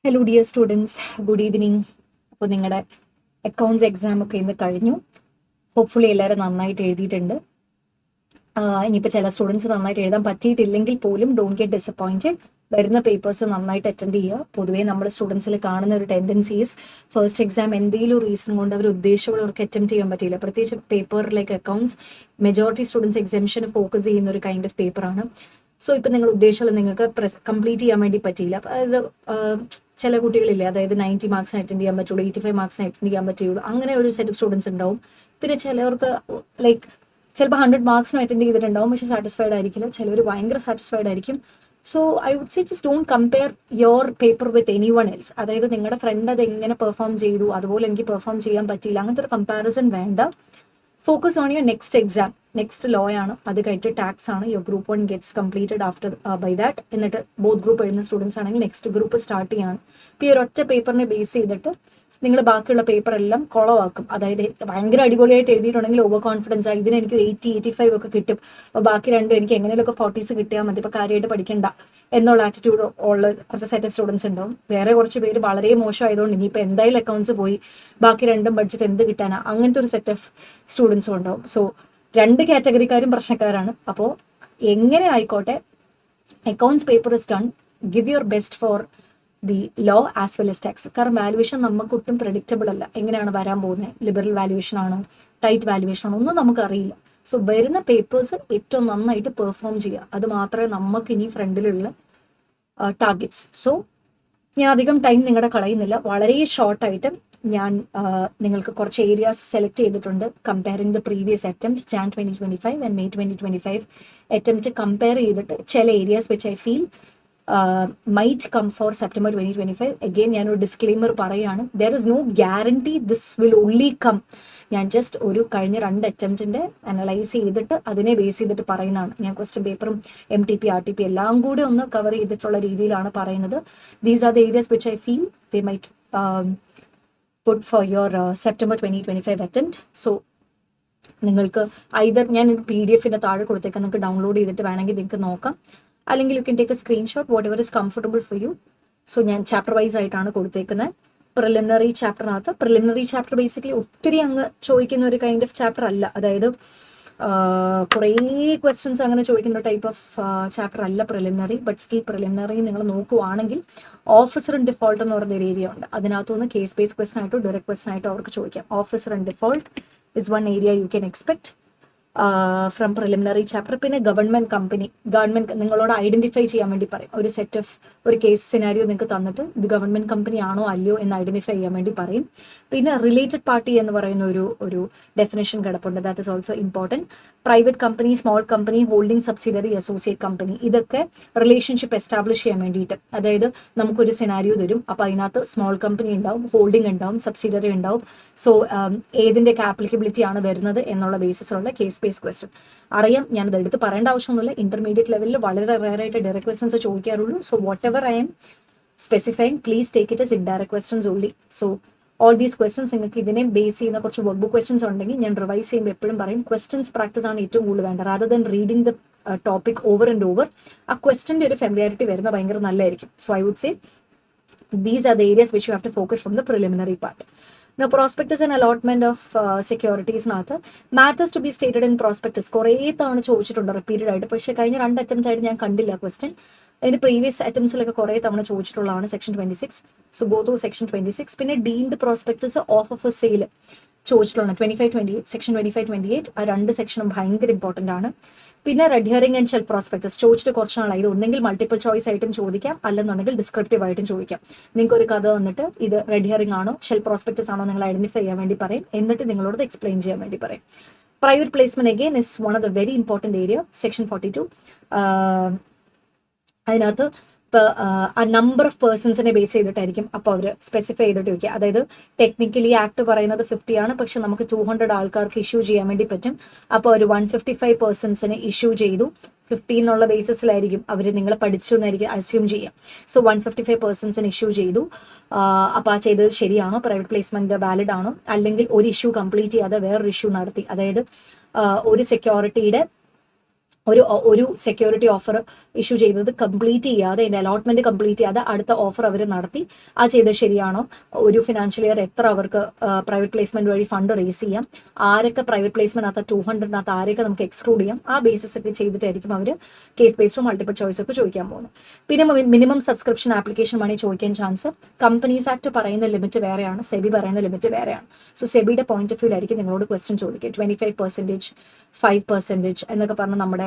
Hello dear students, good evening. അപ്പോൾ നിങ്ങളുടെ accounts exam ഒക്കെ ഇന്ന് കഴിഞ്ഞു. ഹോപ്പ്ഫുള്ളി എല്ലാവരും നന്നായിട്ട് എഴുതിയിട്ടുണ്ട്. ഇനിയിപ്പോൾ ചില സ്റ്റുഡൻസ് നന്നായിട്ട് എഴുതാൻ പറ്റിയിട്ടില്ലെങ്കിൽ പോലും ഡോണ്ട് ഗെറ്റ് ഡിസപ്പോയിൻറ്റഡ്. വരുന്ന പേപ്പേഴ്സ് നന്നായിട്ട് അറ്റൻഡ് ചെയ്യുക. പൊതുവേ നമ്മുടെ സ്റ്റുഡൻസിൽ കാണുന്ന ഒരു ടെൻഡൻസീസ് ഫസ്റ്റ് എക്സാം എന്തെങ്കിലും റീസൺ കൊണ്ട് അവർ ഉദ്ദേശമുള്ളവർക്ക് അറ്റംപ്റ്റ് ചെയ്യാൻ പറ്റിയില്ല. പ്രത്യേകിച്ച് പേപ്പറിലേക്ക് അക്കൗണ്ട്സ് മെജോറിറ്റി സ്റ്റുഡൻസ് എക്സാമിഷന് ഫോക്കസ് ചെയ്യുന്ന ഒരു കൈൻഡ് ഓഫ് പേപ്പറാണ്. സോ ഇപ്പം നിങ്ങൾ ഉദ്ദേശമുള്ള നിങ്ങൾക്ക് കംപ്ലീറ്റ് ചെയ്യാൻ വേണ്ടി പറ്റിയില്ല. അതായത് ചില കുട്ടികളില്ലേ, അതായത് 90 മാർക്സിന് അറ്റൻഡ് ചെയ്യാൻ പറ്റുള്ളൂ, 85 മാർക്സിന് അറ്റൻഡ് ചെയ്യാൻ പറ്റുള്ളൂ, അങ്ങനെ ഒരു സെറ്റ് ഓഫ് സ്റ്റുഡൻസ് ഉണ്ടാവും. പിന്നെ ചിലവർക്ക് ലൈക്ക് ചിലപ്പോൾ 100 മാർക്സിന് അറ്റൻഡ് ചെയ്തിട്ടുണ്ടാവും, പക്ഷെ സാറ്റിസ്ഫൈഡ് ആയിരിക്കില്ല. ചിലവർ ഭയങ്കര സാറ്റിസ്ഫൈഡ് ആയിരിക്കും. So I would say just don't compare your paper with anyone else. അതായത് നിങ്ങളുടെ ഫ്രണ്ട് അത് എങ്ങനെ പെർഫോം ചെയ്തു, അതുപോലെ എനിക്ക് പെർഫോം ചെയ്യാൻ പറ്റിയില്ല, അങ്ങനത്തെ ഒരു കമ്പാരിസൺ വേണ്ട. Focus on your next exam. Next law ആണ്, അത് കഴിഞ്ഞിട്ട് ടാക്സ് ആണ്. Your group 1 gets completed after by that. എന്നിട്ട് ബോത്ത് ഗ്രൂപ്പ് എഴുതുന്ന സ്റ്റുഡൻസ് ആണെങ്കിൽ നെക്സ്റ്റ് ഗ്രൂപ്പ് സ്റ്റാർട്ട് ചെയ്യാണ്. ഇപ്പോൾ ഈ ഒരു ഒറ്റ പേപ്പറിനെ ബേസ് ചെയ്തിട്ട് നിങ്ങൾ ബാക്കിയുള്ള പേപ്പർ എല്ലാം കുളവാക്കും. അതായത് ഭയങ്കര അടിപൊളിയായിട്ട് എഴുതിയിട്ടുണ്ടെങ്കിൽ ഓവർ കോൺഫിഡൻസ് ആയി, ഇതിന് എനിക്കൊരു 80-85 ഒക്കെ കിട്ടും, അപ്പോൾ ബാക്കി രണ്ടും എനിക്ക് എങ്ങനെയൊക്കെ 40s കിട്ടിയാൽ മതി, ഇപ്പോൾ കാര്യമായിട്ട് പഠിക്കണ്ട എന്നുള്ള ആറ്റിറ്റ്യൂഡ് ഉള്ള കുറച്ച് സെറ്റ് ഓഫ് സ്റ്റുഡൻസ് ഉണ്ടാവും. വേറെ കുറച്ച് പേര് വളരെ മോശമായതുകൊണ്ട് ഇനിയിപ്പോൾ എന്തായാലും അക്കൗണ്ട്സ് പോയി ബാക്കി രണ്ടും ബഡ്ജറ്റ് എന്ത് കിട്ടാനാ, അങ്ങനത്തെ ഒരു സെറ്റ് ഓഫ് സ്റ്റുഡൻസും ഉണ്ടാവും. സോ രണ്ട് കാറ്റഗറിക്കാരും പ്രശ്നക്കാരാണ്. അപ്പോൾ എങ്ങനെ ആയിക്കോട്ടെ, accounts paper is done, give your best for the law as well as tax. കാരണം വാല്യുവേഷൻ നമുക്ക് ഒട്ടും പ്രഡിക്റ്റബിൾ അല്ല. എങ്ങനെയാണ് വരാൻ പോകുന്നത്, ലിബറൽ വാല്യുവേഷൻ ആണോ ടൈറ്റ് വാല്യുവേഷൻ ആണോ ഒന്നും നമുക്കറിയില്ല. സോ വരുന്ന പേപ്പേഴ്സ് ഏറ്റവും നന്നായിട്ട് പെർഫോം ചെയ്യുക, അത് മാത്രമേ നമുക്ക് ഇനി ഫ്രണ്ടിലുള്ള ടാർഗറ്റ്സ്. സോ ഞാൻ അധികം ടൈം നിങ്ങളുടെ കളയുന്നില്ല, വളരെ ഷോർട്ടായിട്ട് ഞാൻ നിങ്ങൾക്ക് കുറച്ച് ഏരിയാസ് സെലക്ട് ചെയ്തിട്ടുണ്ട്. Comparing the previous attempt Jan 2025 and May 2025 attempt compare ചെയ്തിട്ട് ചില areas which I feel might come for September 2025. Again ഞാനൊരു ഡിസ്ക്ലെയിമർ പറയുകയാണ്, there is no guarantee this will only come. ഞാൻ ജസ്റ്റ് ഒരു കഴിഞ്ഞ 2 അറ്റംപ്റ്റിൻ്റെ അനലൈസ് ചെയ്തിട്ട് അതിനെ ബേസ് ചെയ്തിട്ട് പറയുന്നതാണ്. ഞാൻ ക്വസ്റ്റ്യൻ പേപ്പറും MTP RTP എല്ലാം കൂടി ഒന്ന് കവർ ചെയ്തിട്ടുള്ള രീതിയിലാണ് പറയുന്നത്. These are the areas which I feel they might put for your September 2025 attempt. So നിങ്ങൾക്ക് ഐദർ ഞാൻ PDF താഴെ കൊടുത്തേക്കാം, നിങ്ങൾക്ക് ഡൗൺലോഡ് ചെയ്തിട്ട് വേണമെങ്കിൽ നിങ്ങൾക്ക് നോക്കാം, അല്ലെങ്കിൽ you can take A screenshot, what ever is comfortable for you. So ഞാൻ ചാപ്റ്റർ വൈസ് ആയിട്ടാണ് കൊടുത്തേക്കുന്നത്. പ്രിലിമിനറി ചാപ്റ്ററിനകത്ത്, പ്രിലിമിനറി ചാപ്റ്റർ ബേസിക്കലി ഒത്തിരി അങ്ങ് ചോദിക്കുന്ന ഒരു കൈൻഡ് ഓഫ് ചാപ്റ്റർ അല്ല. അതായത് കുറേ ക്വസ്റ്റ്യൻസ് അങ്ങനെ ചോദിക്കുന്ന ടൈപ്പ് ഓഫ് ചാപ്റ്റർ അല്ല പ്രിലിമിനറി. ബട്ട് സ്റ്റിൽ പ്രിലിമിനറി നിങ്ങൾ നോക്കുവാണെങ്കിൽ ഓഫീസർ ഇൻ ഡിഫോൾട്ട് എന്ന് പറയുന്ന ഒരു ഏരിയ ഉണ്ട്. അതിനകത്തുനിന്ന് കേസ് ബേസ് ക്വസ്റ്റൻ ആയിട്ടോ ഡയറക്റ്റ് ക്വസ്റ്റൻ ആയിട്ടോ അവർക്ക് ചോദിക്കാം. Officer in default is one area you can expect from preliminary chapter. പിന്നെ ഗവൺമെന്റ് നിങ്ങളോട് ഐഡന്റിഫൈ ചെയ്യാൻ വേണ്ടി പറയും. ഒരു സെറ്റ് ഓഫ് ഒരു കേസ് സിനാരിയോ നിങ്ങൾക്ക് തന്നിട്ട് ഇത് ഗവൺമെന്റ് കമ്പനി ആണോ അല്ലയോ എന്ന് ഐഡന്റിഫൈ ചെയ്യാൻ വേണ്ടി പറയും. പിന്നെ റിലേറ്റഡ് പാർട്ടി എന്ന് പറയുന്ന ഒരു ഡെഫിനേഷൻ കിടപ്പുണ്ട്, that is also important. Private company, small company, holding subsidiary, associate company, ഇതൊക്കെ റിലേഷൻഷിപ്പ് എസ്റ്റാബ്ലിഷ് ചെയ്യാൻ വേണ്ടിയിട്ട്, അതായത് നമുക്കൊരു സിനാരിയോ തരും, അപ്പോൾ അതിനകത്ത് സ്മോൾ കമ്പനി ഉണ്ടാവും, ഹോൾഡിംഗ് ഉണ്ടാവും, സബ്സിഡറി ഉണ്ടാവും. സോ ഏതിൻ്റെയൊക്കെ ആപ്ലിക്കബിലിറ്റി ആണ് വരുന്നത് എന്നുള്ള ബേസിസിലുള്ള കേസ് ബേസ് ക്വസ്റ്റൻ അറിയാം. ഞാനത് എടുത്ത് പറയേണ്ട ആവശ്യമൊന്നുമില്ല. ഇന്റർമീഡിയറ്റ് ലെവലിൽ വളരെ റയറായിട്ട് ഡയറക്റ്റ് ക്വസ്റ്റൻസ് ചോദിക്കാറുള്ളൂ. So whatever I am specifying, please take it as indirect questions only. So all these questions നിങ്ങൾക്ക് ഇതിനെ ബേസ് ചെയ്യുന്ന കുറച്ച് വർക്ക് ബുക്ക് ക്വസ്റ്റൻസ് ഉണ്ടെങ്കിൽ ഞാൻ റിവൈസ് ചെയ്യുമ്പോൾ എപ്പോഴും പറയും, ക്വസ്റ്റൻസ് പ്രാക്ടീസ് ആണ് ഏറ്റവും കൂടുതൽ വേണ്ടത്, rather than reading the topic over and over. ആ ക്വസ്റ്റൻ്റെ ഒരു ഫെമിലിയാരിറ്റി വരുന്ന ഭയങ്കര നല്ലതായിരിക്കും. So I would say these are the areas which you have to focus from the preliminary part. Now, prospectus and allotment of securities nathu matters to be stated in prospectus കുറേ തവണ ചോദിച്ചിട്ടുണ്ട് repeated ആയിട്ട്, പക്ഷേ കഴിഞ്ഞ 2 attempt ആയിട്ട് ഞാൻ കണ്ടില്ല question. അതിൻ്റെ പ്രീവിയസ് അറ്റംപ്റ്റ്സിലൊക്കെ കുറേ തവണ ചോദിച്ചിട്ടുള്ളതാണ് section 26. So go through section 26. പിന്നെ deemed prospectus of of sale ചോദിച്ചിട്ടുള്ള 25-28, സെക്ഷൻ 25-28, ആ 2 സെക്ഷനും ഭയങ്കര ഇമ്പോർട്ടൻ്റ് ആണ്. പിന്നെ red herring and shelf prospectus ചോദിച്ചിട്ട് കുറച്ച് നാളായി. ഇത് ഒന്നെങ്കിൽ മൾട്ടിപ്പിൾ ചോയ്സ് ആയിട്ടും ചോദിക്കാം, അല്ലെന്നുണ്ടെങ്കിൽ ഡിസ്ക്രിപ്റ്റീവ് ആയിട്ടും ചോദിക്കാം. നിങ്ങൾക്ക് ഒരു കഥ വന്നിട്ട് ഇത് റെഡ് ഹിയറിംഗ് ആണോ ഷെൽഫ് പ്രോസ്പെക്ടസ് ആണോ നിങ്ങൾ ഐഡന്റിഫൈ ചെയ്യാൻ വേണ്ടി പറയും, എന്നിട്ട് നിങ്ങളോട് എക്സ്പ്ലെയിൻ ചെയ്യാൻ വേണ്ടി പറയും. Private placement again is one of the very important area. Section 42 അതിനകത്ത് ഇപ്പോൾ ആ നമ്പർ ഓഫ് പേഴ്സൺസിനെ ബേസ് ചെയ്തിട്ടായിരിക്കും അപ്പോൾ അവർ സ്പെസിഫൈ ചെയ്തിട്ട് വയ്ക്കുക. അതായത് ടെക്നിക്കലി ആക്ട് പറയുന്നത് 50 ആണ്, പക്ഷെ നമുക്ക് 200 ആൾക്കാർക്ക് ഇഷ്യൂ ചെയ്യാൻ വേണ്ടി പറ്റും. അപ്പോൾ ഒരു 155 പേഴ്സൺസിന് ഇഷ്യൂ ചെയ്തു, 50 എന്നുള്ള ബേസിസിലായിരിക്കും അവർ നിങ്ങൾ പഠിച്ചു എന്നായിരിക്കും അസ്യൂം ചെയ്യുക. സോ 155 പേഴ്സൺസിന് ഇഷ്യൂ ചെയ്തു. അപ്പോൾ ആ ചെയ്തത് ശരിയാണോ, പ്രൈവറ്റ് പ്ലേസ്മെന്റ് വാലിഡ് ആണോ, അല്ലെങ്കിൽ ഒരു ഇഷ്യൂ കംപ്ലീറ്റ് ചെയ്യാതെ വേറൊരു ഇഷ്യൂ നടത്തി, അതായത് ഒരു സെക്യൂരിറ്റിയുടെ ഒരു സെക്യൂരിറ്റി ഓഫർ ഇഷ്യൂ ചെയ്തത് കംപ്ലീറ്റ് ചെയ്യാതെ, അതിൻ്റെ അലോട്ട്മെന്റ് കംപ്ലീറ്റ് ചെയ്യാതെ അടുത്ത ഓഫർ അവർ നടത്തി. ആ ചെയ്തത് ശരിയാണോ? ഒരു ഫിനാൻഷ്യൽ ഇയർ എത്ര അവർക്ക് പ്രൈവറ്റ് പ്ലേസ്മെന്റ് വഴി ഫണ്ട് റേസ് ചെയ്യാം, ആരൊക്കെ പ്രൈവറ്റ് പ്ലേസ്മെന്റ് 200 ആരൊക്കെ നമുക്ക് എക്സ്ക്ലൂഡ് ചെയ്യാം, ആ ബേസിസ് ഒക്കെ ചെയ്തിട്ടായിരിക്കും അവർ കേസ് ബേസ്ഡോ മൾട്ടിപ്പിൾ ചോയ്സ് ഒക്കെ ചോദിക്കാൻ പോകുന്നത്. പിന്നെ മിനിമം സബ്സ്ക്രിപ്ഷൻ ആപ്ലിക്കേഷൻ മണി ചോദിക്കാൻ ചാൻസ്. കമ്പനീസ് ആക്ട് പറയുന്ന ലിമിറ്റ് വേറെയാണ്, സെബി പറയുന്ന ലിമിറ്റ് വേറെയാണ്. സോ സെബിയുടെ പോയിന്റ് ഓഫ് വ്യൂ ആയിരിക്കും നിങ്ങളോട് ക്വസ്റ്റ്യൻ ചോദിക്കുക. 25%, 5% എന്നൊക്കെ പറഞ്ഞ് നമ്മുടെ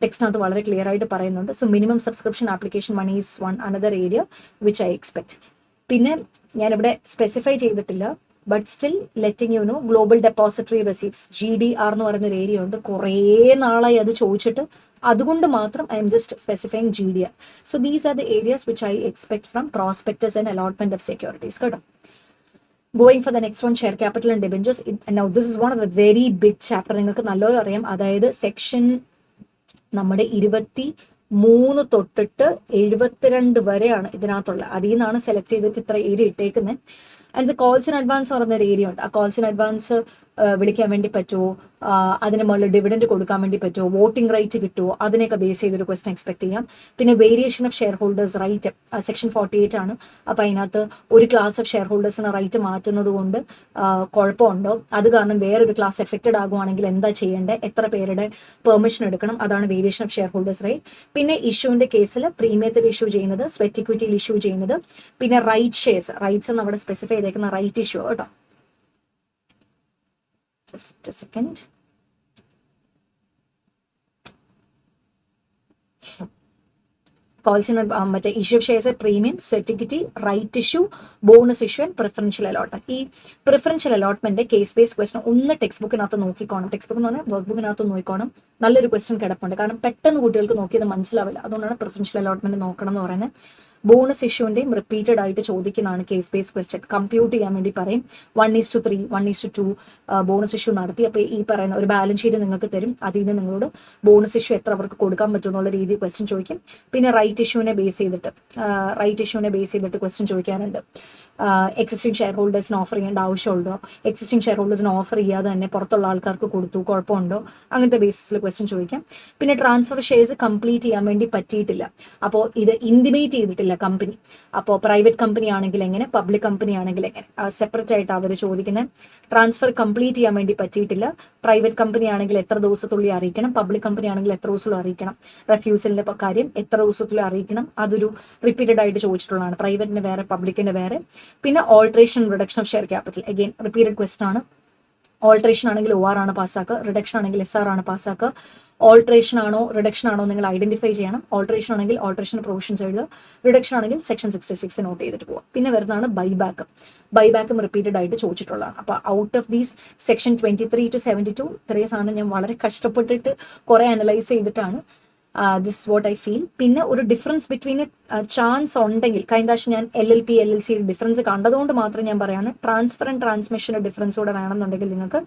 ടെക്സ്റ്റിനകത്ത് വളരെ ക്ലിയർ ആയിട്ട് പറയുന്നുണ്ട്. So minimum subscription application money is another area which I expect. പിന്നെ ഞാനിവിടെ സ്പെസിഫൈ ചെയ്തിട്ടില്ല, but still letting you know, global depository receipts GDR എന്ന് പറയുന്ന ഒരു ഏരിയ ഉണ്ട്. കുറേ നാളായി അത് ചോദിച്ചിട്ട്, അതുകൊണ്ട് മാത്രം I am just specifying GDR. So these are the areas which I expect from prospectus and allotment of securities കേട്ടോ. Going for the next one, share capital and debentures. Now this is one of a very big chapter. നിങ്ങൾക്ക് നല്ലോണം അറിയാം. അതായത് section നമ്മുടെ 23 തൊട്ടിട്ട് 72 വരെയാണ് ഇതിനകത്തുള്ള. അതിൽ നിന്നാണ് സെലക്ട് ചെയ്തിട്ട് ഇത്ര ഏരിയ ഇട്ടേക്കുന്നത്. And the calls in advance പറഞ്ഞൊരു ഏരിയ ഉണ്ട്. ആ കോൾസ് ഇൻ അഡ്വാൻസ് വിളിക്കാൻ വേണ്ടി പറ്റുമോ, അതിന് മുകളിൽ ഡിവിഡൻഡ് കൊടുക്കാൻ വേണ്ടി പറ്റുമോ, വോട്ടിംഗ് റൈറ്റ് കിട്ടുമോ, അതിനെയൊക്കെ ബേസ് ചെയ്തൊരു ക്വസ്റ്റൻ എക്സ്പെക്ട് ചെയ്യാം. പിന്നെ variation of share holders right, section 48 ആണ്. അപ്പം അതിനകത്ത് ഒരു ക്ലാസ് ഓഫ് ഷെയർ ഹോൾഡേഴ്സിന് റൈറ്റ് മാറ്റുന്നത് കൊണ്ട് കുഴപ്പമുണ്ടോ, അത് കാരണം വേറൊരു ക്ലാസ് എഫക്റ്റഡ് ആകുവാണെങ്കിൽ എന്താ ചെയ്യേണ്ടത്, എത്ര പേരുടെ പെർമിഷൻ എടുക്കണം, അതാണ് variation of share holders right. പിന്നെ ഇഷ്യൂവിന്റെ കേസിൽ പ്രീമിയത്തിൽ ഇഷ്യൂ ചെയ്യുന്നത്, സ്വെറ്റ് ഇക്വിറ്റിയിൽ ഇഷ്യൂ ചെയ്യുന്നത്, പിന്നെ റൈറ്റ് ഷെയർസ്, റൈറ്റ്സ് എന്ന് അവിടെ സ്പെസിഫൈ ചെയ്തേക്കുന്ന റൈറ്റ് ഇഷ്യൂ കേട്ടോ. Just a second. Calls in മറ്റേ issue of shares, premium, sweat equity, right issue, bonus issue and preferential allotment. ഈ preferential allotment case base question ഒന്ന് ടെക്സ്റ്റ് ബുക്കിനകത്ത് നോക്കിക്കോണം. ടെക്സ്റ്റ് ബുക്ക് എന്ന് പറഞ്ഞാൽ വർക്ക് ബുക്കിനകത്ത് നോക്കിക്കോണം. നല്ലൊരു ക്വസ്റ്റൻ കിടപ്പുണ്ട്. കാരണം പെട്ടെന്ന് കുട്ടികൾക്ക് നോക്കിയത് മനസ്സിലാവില്ല. അതുകൊണ്ടാണ് പ്രിഫറൻഷ്യൽ അലോട്ട്മെന്റ് നോക്കണം എന്ന് പറയുന്നത്. ബോണസ് ഇഷ്യൂവിന്റെയും റിപ്പീറ്റഡ് ആയിട്ട് ചോദിക്കുന്നതാണ് കേസ് ബേസ് ക്വസ്റ്റൻ. കമ്പ്യൂട്ട് ചെയ്യാൻ വേണ്ടി പറയും. 1:3, 1:2 ബോണസ് ഇഷ്യൂ നടത്തി. അപ്പോൾ ഈ പറയുന്ന ഒരു ബാലൻസ് ഷീറ്റ് നിങ്ങൾക്ക് തരും. അതിൽ നിന്ന് നിങ്ങളോട് ബോണസ് ഇഷ്യൂ എത്ര അവർക്ക് കൊടുക്കാൻ പറ്റും എന്നുള്ള രീതിയിൽ ക്വസ്റ്റൻ ചോദിക്കും. പിന്നെ റൈറ്റ് ഇഷ്യൂവിനെ ബേസ് ചെയ്തിട്ട് ക്വസ്റ്റൻ ചോദിക്കാനുണ്ട്. എക്സിസ്റ്റിംഗ് ഷെയർ ഹോൾഡേഴ്സിന് ഓഫർ ചെയ്യേണ്ട ആവശ്യമുണ്ടോ, എക്സിസ്റ്റിംഗ് ഷെയർ ഹോൾഡേഴ്സിന് ഓഫർ ചെയ്യാതെ തന്നെ പുറത്തുള്ള ആൾക്കാർക്ക് കൊടുത്തു, കുഴപ്പമുണ്ടോ, അങ്ങനത്തെ ബേസിസിൽ ക്വസ്റ്റൻ ചോദിക്കാം. പിന്നെ ട്രാൻസ്ഫർ ഷെയർസ് കംപ്ലീറ്റ് ചെയ്യാൻ വേണ്ടി പറ്റിയിട്ടില്ല, അപ്പോൾ ഇത് ഇൻറ്റിമേറ്റ് ചെയ്തിട്ടില്ല കമ്പനി. അപ്പോൾ പ്രൈവറ്റ് കമ്പനി ആണെങ്കിൽ എങ്ങനെ, പബ്ലിക് കമ്പനി ആണെങ്കിൽ എങ്ങനെ, സെപ്പറേറ്റ് ആയിട്ട് അവർ ചോദിക്കുന്നത്. ട്രാൻസ്ഫർ കംപ്ലീറ്റ് ചെയ്യാൻ വേണ്ടി പറ്റിയിട്ടില്ല. പ്രൈവറ്റ് കമ്പനി ആണെങ്കിൽ എത്ര ദിവസത്തുള്ളിൽ അറിയിക്കണം, പബ്ലിക് കമ്പനി ആണെങ്കിൽ എത്ര ദിവസത്തുള്ളിൽ അറിയിക്കണം, റെഫ്യൂസലിന്റെ കാര്യം എത്ര ദിവസത്തുള്ളിൽ അറിയിക്കണം, അതൊരു റിപ്പീറ്റഡ് ആയിട്ട് ചോദിച്ചിട്ടുള്ളതാണ്. പ്രൈവറ്റിന് വേറെ, പബ്ലിക്കിന്റെ വേറെ. പിന്നെ alteration, reduction of share capital, again repeated question ആണ്. ഓൾട്രേഷൻ ആണെങ്കിൽ OR ആണ് പാസ്സാക്കുക, റിഡക്ഷൻ ആണെങ്കിൽ SR ആണ് പാസ്സാക്കുക. ഓൾട്രേഷൻ ആണോ റിഡക്ഷൻ ആണോ നിങ്ങൾ ഐഡന്റിഫൈ ചെയ്യണം. ഓൾട്രേഷൻ ആണെങ്കിൽ ഓൾട്രേഷൻ പ്രൊവിഷൻസ് എഴുതുക, റിഡക്ഷൻ ആണെങ്കിൽ സെക്ഷൻ 66 നോട്ട് ചെയ്തിട്ട് പോവുക. പിന്നെ വരുന്നതാണ് ബൈബാക്കും റിപ്പീറ്റഡ് ആയിട്ട് ചോദിച്ചിട്ടുള്ളതാണ്. അപ്പോൾ out of these section 23 to 72 ഇത്രയും സാധനം ഞാൻ വളരെ കഷ്ടപ്പെട്ടിട്ട് കുറെ അനലൈസ് ചെയ്തിട്ടാണ് ദിസ് വാട്ട് ഐ ഫീൽ. പിന്നെ ഒരു ഡിഫറൻസ് ബിറ്റ്വീൻ ചാൻസ് ഉണ്ടെങ്കിൽ, കഴിഞ്ഞ പ്രാവശ്യം ഞാൻ LLP LLC ഡിഫറൻസ് കണ്ടതുകൊണ്ട് മാത്രം ഞാൻ പറയാണ്. ട്രാൻസ്ഫർ ആൻഡ് ട്രാൻസ്മിഷൻ്റെ ഡിഫറൻസ് കൂടെ വേണമെന്നുണ്ടെങ്കിൽ നിങ്ങൾക്ക്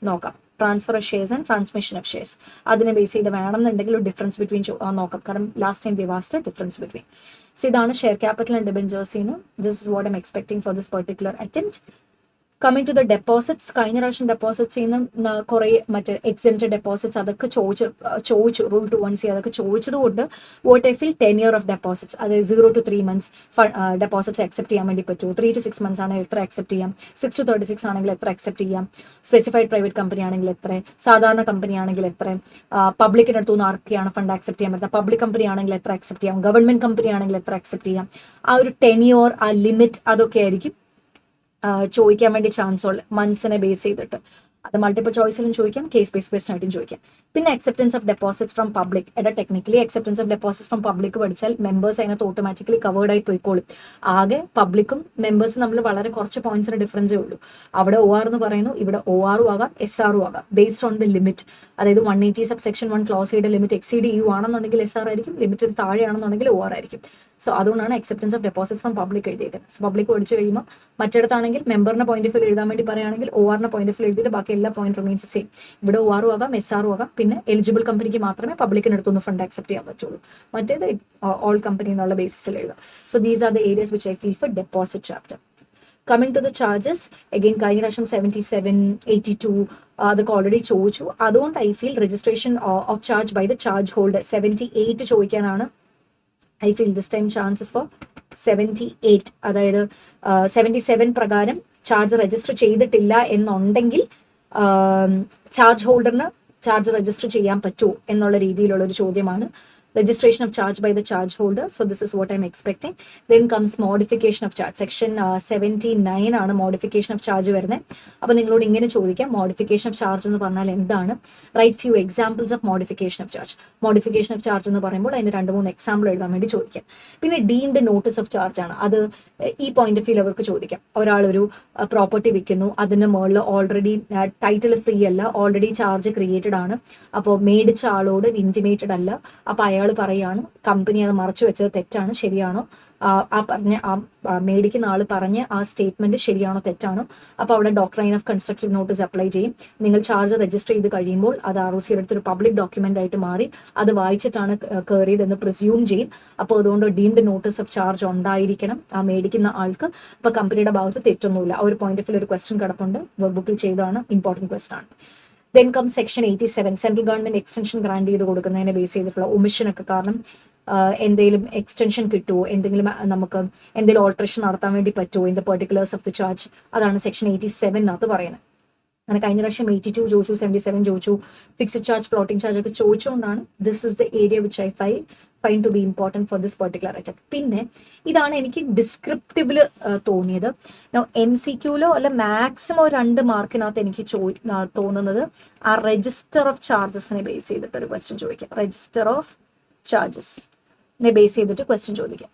നോക്കാം. Transfer of shares and transmission of shares, അതിനെ ബേസ് ചെയ്ത് വേണമെന്നുണ്ടെങ്കിൽ ഒരു ഡിഫറൻസ് ബിറ്റ്വീൻ നോക്കാം. കാരണം last time the vast difference between. So ഇതാണ് ഷെയർ ക്യാപിറ്റൽ ആൻഡ് ഡിബെഞ്ചേഴ്സിന്. This is what I'm expecting for this particular attempt. Coming to the deposits, കഴിഞ്ഞ പ്രാവശ്യം ഡെപ്പോസിറ്റ്സ് ചെയ്യുന്ന കുറേ മറ്റേ എക്സെംപ്റ്റഡ് ഡെപ്പോസിറ്റ്സ് അതൊക്കെ ചോദിച്ചു റൂൾ 2(1)C അതൊക്കെ ചോദിച്ചതുകൊണ്ട് what I feel 10 year of deposits, അതായത് 0 to 3 months ഡെപ്പോസിറ്റ്സ് അക്സെപ്റ്റ് ചെയ്യാൻ വേണ്ടി പറ്റുമോ, 3 to 6 months ആണെങ്കിൽ എത്ര അക്സെപ്റ്റ് ചെയ്യാം, 6 to 36 ആണെങ്കിൽ എത്ര അക്സെപ്റ്റ് ചെയ്യാം, സ്പെസിഫൈഡ് പ്രൈവറ്റ് കമ്പനി ആണെങ്കിൽ എത്ര, സാധാരണ കമ്പനി ആണെങ്കിൽ എത്ര, പബ്ലിക്കിൻ്റെ അടുത്തുനിന്ന് ആർക്കൊക്കെയാണ് ഫണ്ട് അക്സെപ്റ്റ് ചെയ്യാൻ പറ്റുക, പബ്ലിക് കമ്പനി ആണെങ്കിൽ എത്ര അക്സെപ്റ്റ് ചെയ്യാം, ഗവൺമെന്റ് കമ്പനി ആണെങ്കിൽ എത്ര അക്സെപ്റ്റ് ചെയ്യാം, ആ ഒരു 10 year ആ ലിമിറ്റ് അതൊക്കെ ആയിരിക്കും ചോദിക്കാൻ വേണ്ടി ചാൻസ് ഉള്ള മന്ത്സിനെ ബേസ് ചെയ്തിട്ട്. അത് മൾട്ടിപ്പിൾ ചോയ്സിലും ചോദിക്കാം, കേസ് ബേസ് ക്വസ്റ്റൻ ആയിട്ടും ചോദിക്കാം. പിന്നെ acceptance of deposits from public, technically acceptance of deposits from public പഠിച്ചാൽ മെമ്പേഴ്സ് അതിനകത്ത് ഓട്ടോമാറ്റിക്കലി കവേർഡ് ആയി പോയിക്കോളും. ആകെ പബ്ലിക്കും മെമ്പേഴ്സും തമ്മിൽ വളരെ കുറച്ച് പോയിന്റ്സിന് ഡിഫറൻസേ ഉള്ളൂ. അവിടെ OR എന്ന് പറയുന്നു, ഇവിടെ OR ആകാം SR ആകാം, ബേസ്ഡ് ഓൺ ദി ലിമിറ്റ്. അതായത് 180 സബ്സെക്ഷൻ 1 ക്ലോസ് യുടെ ലിമിറ്റ് എക്സീഡ് ചെയ്യുവാണെന്നുണ്ടെങ്കിൽ SR ആയിരിക്കും, ലിമിറ്റ് താഴെയാണെന്നുണ്ടെങ്കിൽ OR ആയിരിക്കും. സോ അതുകൊണ്ടാണ് acceptance of deposits from public എഴുതിയേക്കുന്നത്. സോ പബ്ലിക് പഠിച്ചു കഴിയുമ്പോൾ മറ്റിടത്താണെങ്കിൽ മെമ്പറിന്റെ പോയിന്റ് ഓഫ് വ്യൂ എഴുതാൻ വേണ്ടി പറയുകയാണെങ്കിൽ ORന്റെ പോയിന്റ് ഓഫ് വ്യൂ എഴുതിയിട്ട് ബാക്കി എല്ലാ പോയിന്റ് റിമീൻസ് സെയിം. ഇവിടെ OR ആകാം SR ആകാം. പിന്നെ എലിജിബിൾ കമ്പനിക്ക് മാത്രമേ പബ്ലിക്കിന് അടുത്തുനിന്ന് ഫണ്ട് അക്സെപ്റ്റ് ചെയ്യാൻ പറ്റുള്ളൂ, മറ്റേത് ഓൾ കമ്പനി എന്നുള്ള ബേസിസിൽ എഴുതാം. So these are the areas which I feel for deposit chapter. Coming to the charges again കഴിഞ്ഞ പ്രാവശ്യം 77, 82 അതൊക്കെ ഓൾറെഡി ചോദിച്ചു. അതുകൊണ്ട് I feel registration of charge by the charge holder 78 ചോദിക്കാനാണ് I feel this time chances for 78. അതായത് 77 പ്രകാരം charge register ചെയ്തിട്ടില്ല എന്നുണ്ടെങ്കിൽ ചാർജ് ഹോൾഡറിന് ചാർജ് രജിസ്റ്റർ ചെയ്യാൻ പറ്റുമോ എന്നുള്ള രീതിയിലുള്ള ഒരു ചോദ്യമാണ്. registration of charge by the charge holder. So this is what I'm expecting. Then comes modification of charge. Section 79 ആണ് modification of charge വരുന്നത്. അപ്പോൾ നിങ്ങളോട് ഇങ്ങനെ ചോദിക്കാം, modification of charge എന്ന് പറഞ്ഞാൽ എന്താണ്? Write few examples of modification of charge. Modification of charge എന്ന് പറയുമ്പോൾ അതിന് 2-3 എക്സാമ്പിൾ എഴുതാൻ വേണ്ടി ചോദിക്കാം. പിന്നെ ഡീംഡ് നോട്ടീസ് ഓഫ് ചാർജ് ആണ്. അത് ഈ പോയിന്റ് ഓഫ് വ്യൂ അവർക്ക് ചോദിക്കാം. ഒരാളൊരു പ്രോപ്പർട്ടി വിൽക്കുന്നു, അതിന് മുകളിൽ ഓൾറെഡി ടൈറ്റിൽ ഫ്രീ അല്ല, ഓൾറെഡി ചാർജ് ക്രിയേറ്റഡ് ആണ്. അപ്പോൾ മേടിച്ച ആളോട് ഇൻറ്റിമേറ്റഡ് അല്ല. അപ്പോൾ അയാൾ പറയാണ് കമ്പനി അത് മറച്ചു വെച്ചത് തെറ്റാണ്, ശരിയാണോ? മേടിക്കുന്ന ആൾ പറഞ്ഞ ആ സ്റ്റേറ്റ്മെന്റ് ശരിയാണോ തെറ്റാണോ? അപ്പോൾ അവിടെ doctrine of constructive notice apply ചെയ്യും. നിങ്ങൾ ചാർജ് രജിസ്റ്റർ ചെയ്ത് കഴിയുമ്പോൾ അത് ROC അടുത്തൊരു പബ്ലിക് ഡോക്യുമെന്റ് ആയിട്ട് മാറി അത് വായിച്ചിട്ടാണ് കയറിയതെന്ന് പ്രിസ്യൂം ചെയ്യും. അപ്പോൾ അതുകൊണ്ട് ഡീംഡ് നോട്ടീസ് ഓഫ് ചാർജ് ഉണ്ടായിരിക്കണം ആ മേടിക്കുന്ന ആൾക്ക്. അപ്പോൾ കമ്പനിയുടെ ഭാഗത്ത് തെറ്റൊന്നുമില്ല. ആ ഒരു പോയിന്റ് ഓഫ് വ്യൂ ഒരു ക്വസ്റ്റ്യൻ കിടപ്പുണ്ട്, വർക്ക് ബുക്കിൽ ചെയ്തതാണ്, ഇമ്പോർട്ടൻറ്റ് ക്വസ്റ്റൻ ആണ്. Then comes section 87, central government extension grant ചെയ്ത് കൊടുക്കുന്നതിനെ ബേസ് ചെയ്തിട്ടുള്ള ഒമിഷനൊക്കെ കാരണം എന്തെങ്കിലും എക്സ്റ്റൻഷൻ കിട്ടുമോ, എന്തെങ്കിലും നമുക്ക് എന്തെങ്കിലും ഓൾട്രേഷൻ നടത്താൻ വേണ്ടി പറ്റുമോ in the particulars of the charge, അതാണ് സെക്ഷൻ 87 പറയുന്നത്. അങ്ങനെ കഴിഞ്ഞ പ്രാവശ്യം 82 ചോദിച്ചു, 77 ചോദിച്ചു, ഫിക്സ്ഡ് ചാർജ്, ഫ്ലോട്ടിംഗ് ചാർജ് ഒക്കെ ചോദിച്ചുകൊണ്ടാണ് this is the area which I find to be important for this particular attempt. പിന്നെ ഇതാണ് എനിക്ക് ഡിസ്ക്രിപ്റ്റീവില് തോന്നിയത്. MCQലോ അല്ല മാക്സിമം 2 മാർക്കിനകത്ത് എനിക്ക് തോന്നുന്നത് ആ രജിസ്റ്റർ ഓഫ് ചാർജസിനെ ബേസ് ചെയ്തിട്ട് ഒരു ക്വസ്റ്റ്യൻ ചോദിക്കാം. രജിസ്റ്റർ ഓഫ് ചാർജസിനെ ബേസ് ചെയ്തിട്ട് ക്വസ്റ്റ്യൻ ചോദിക്കാം.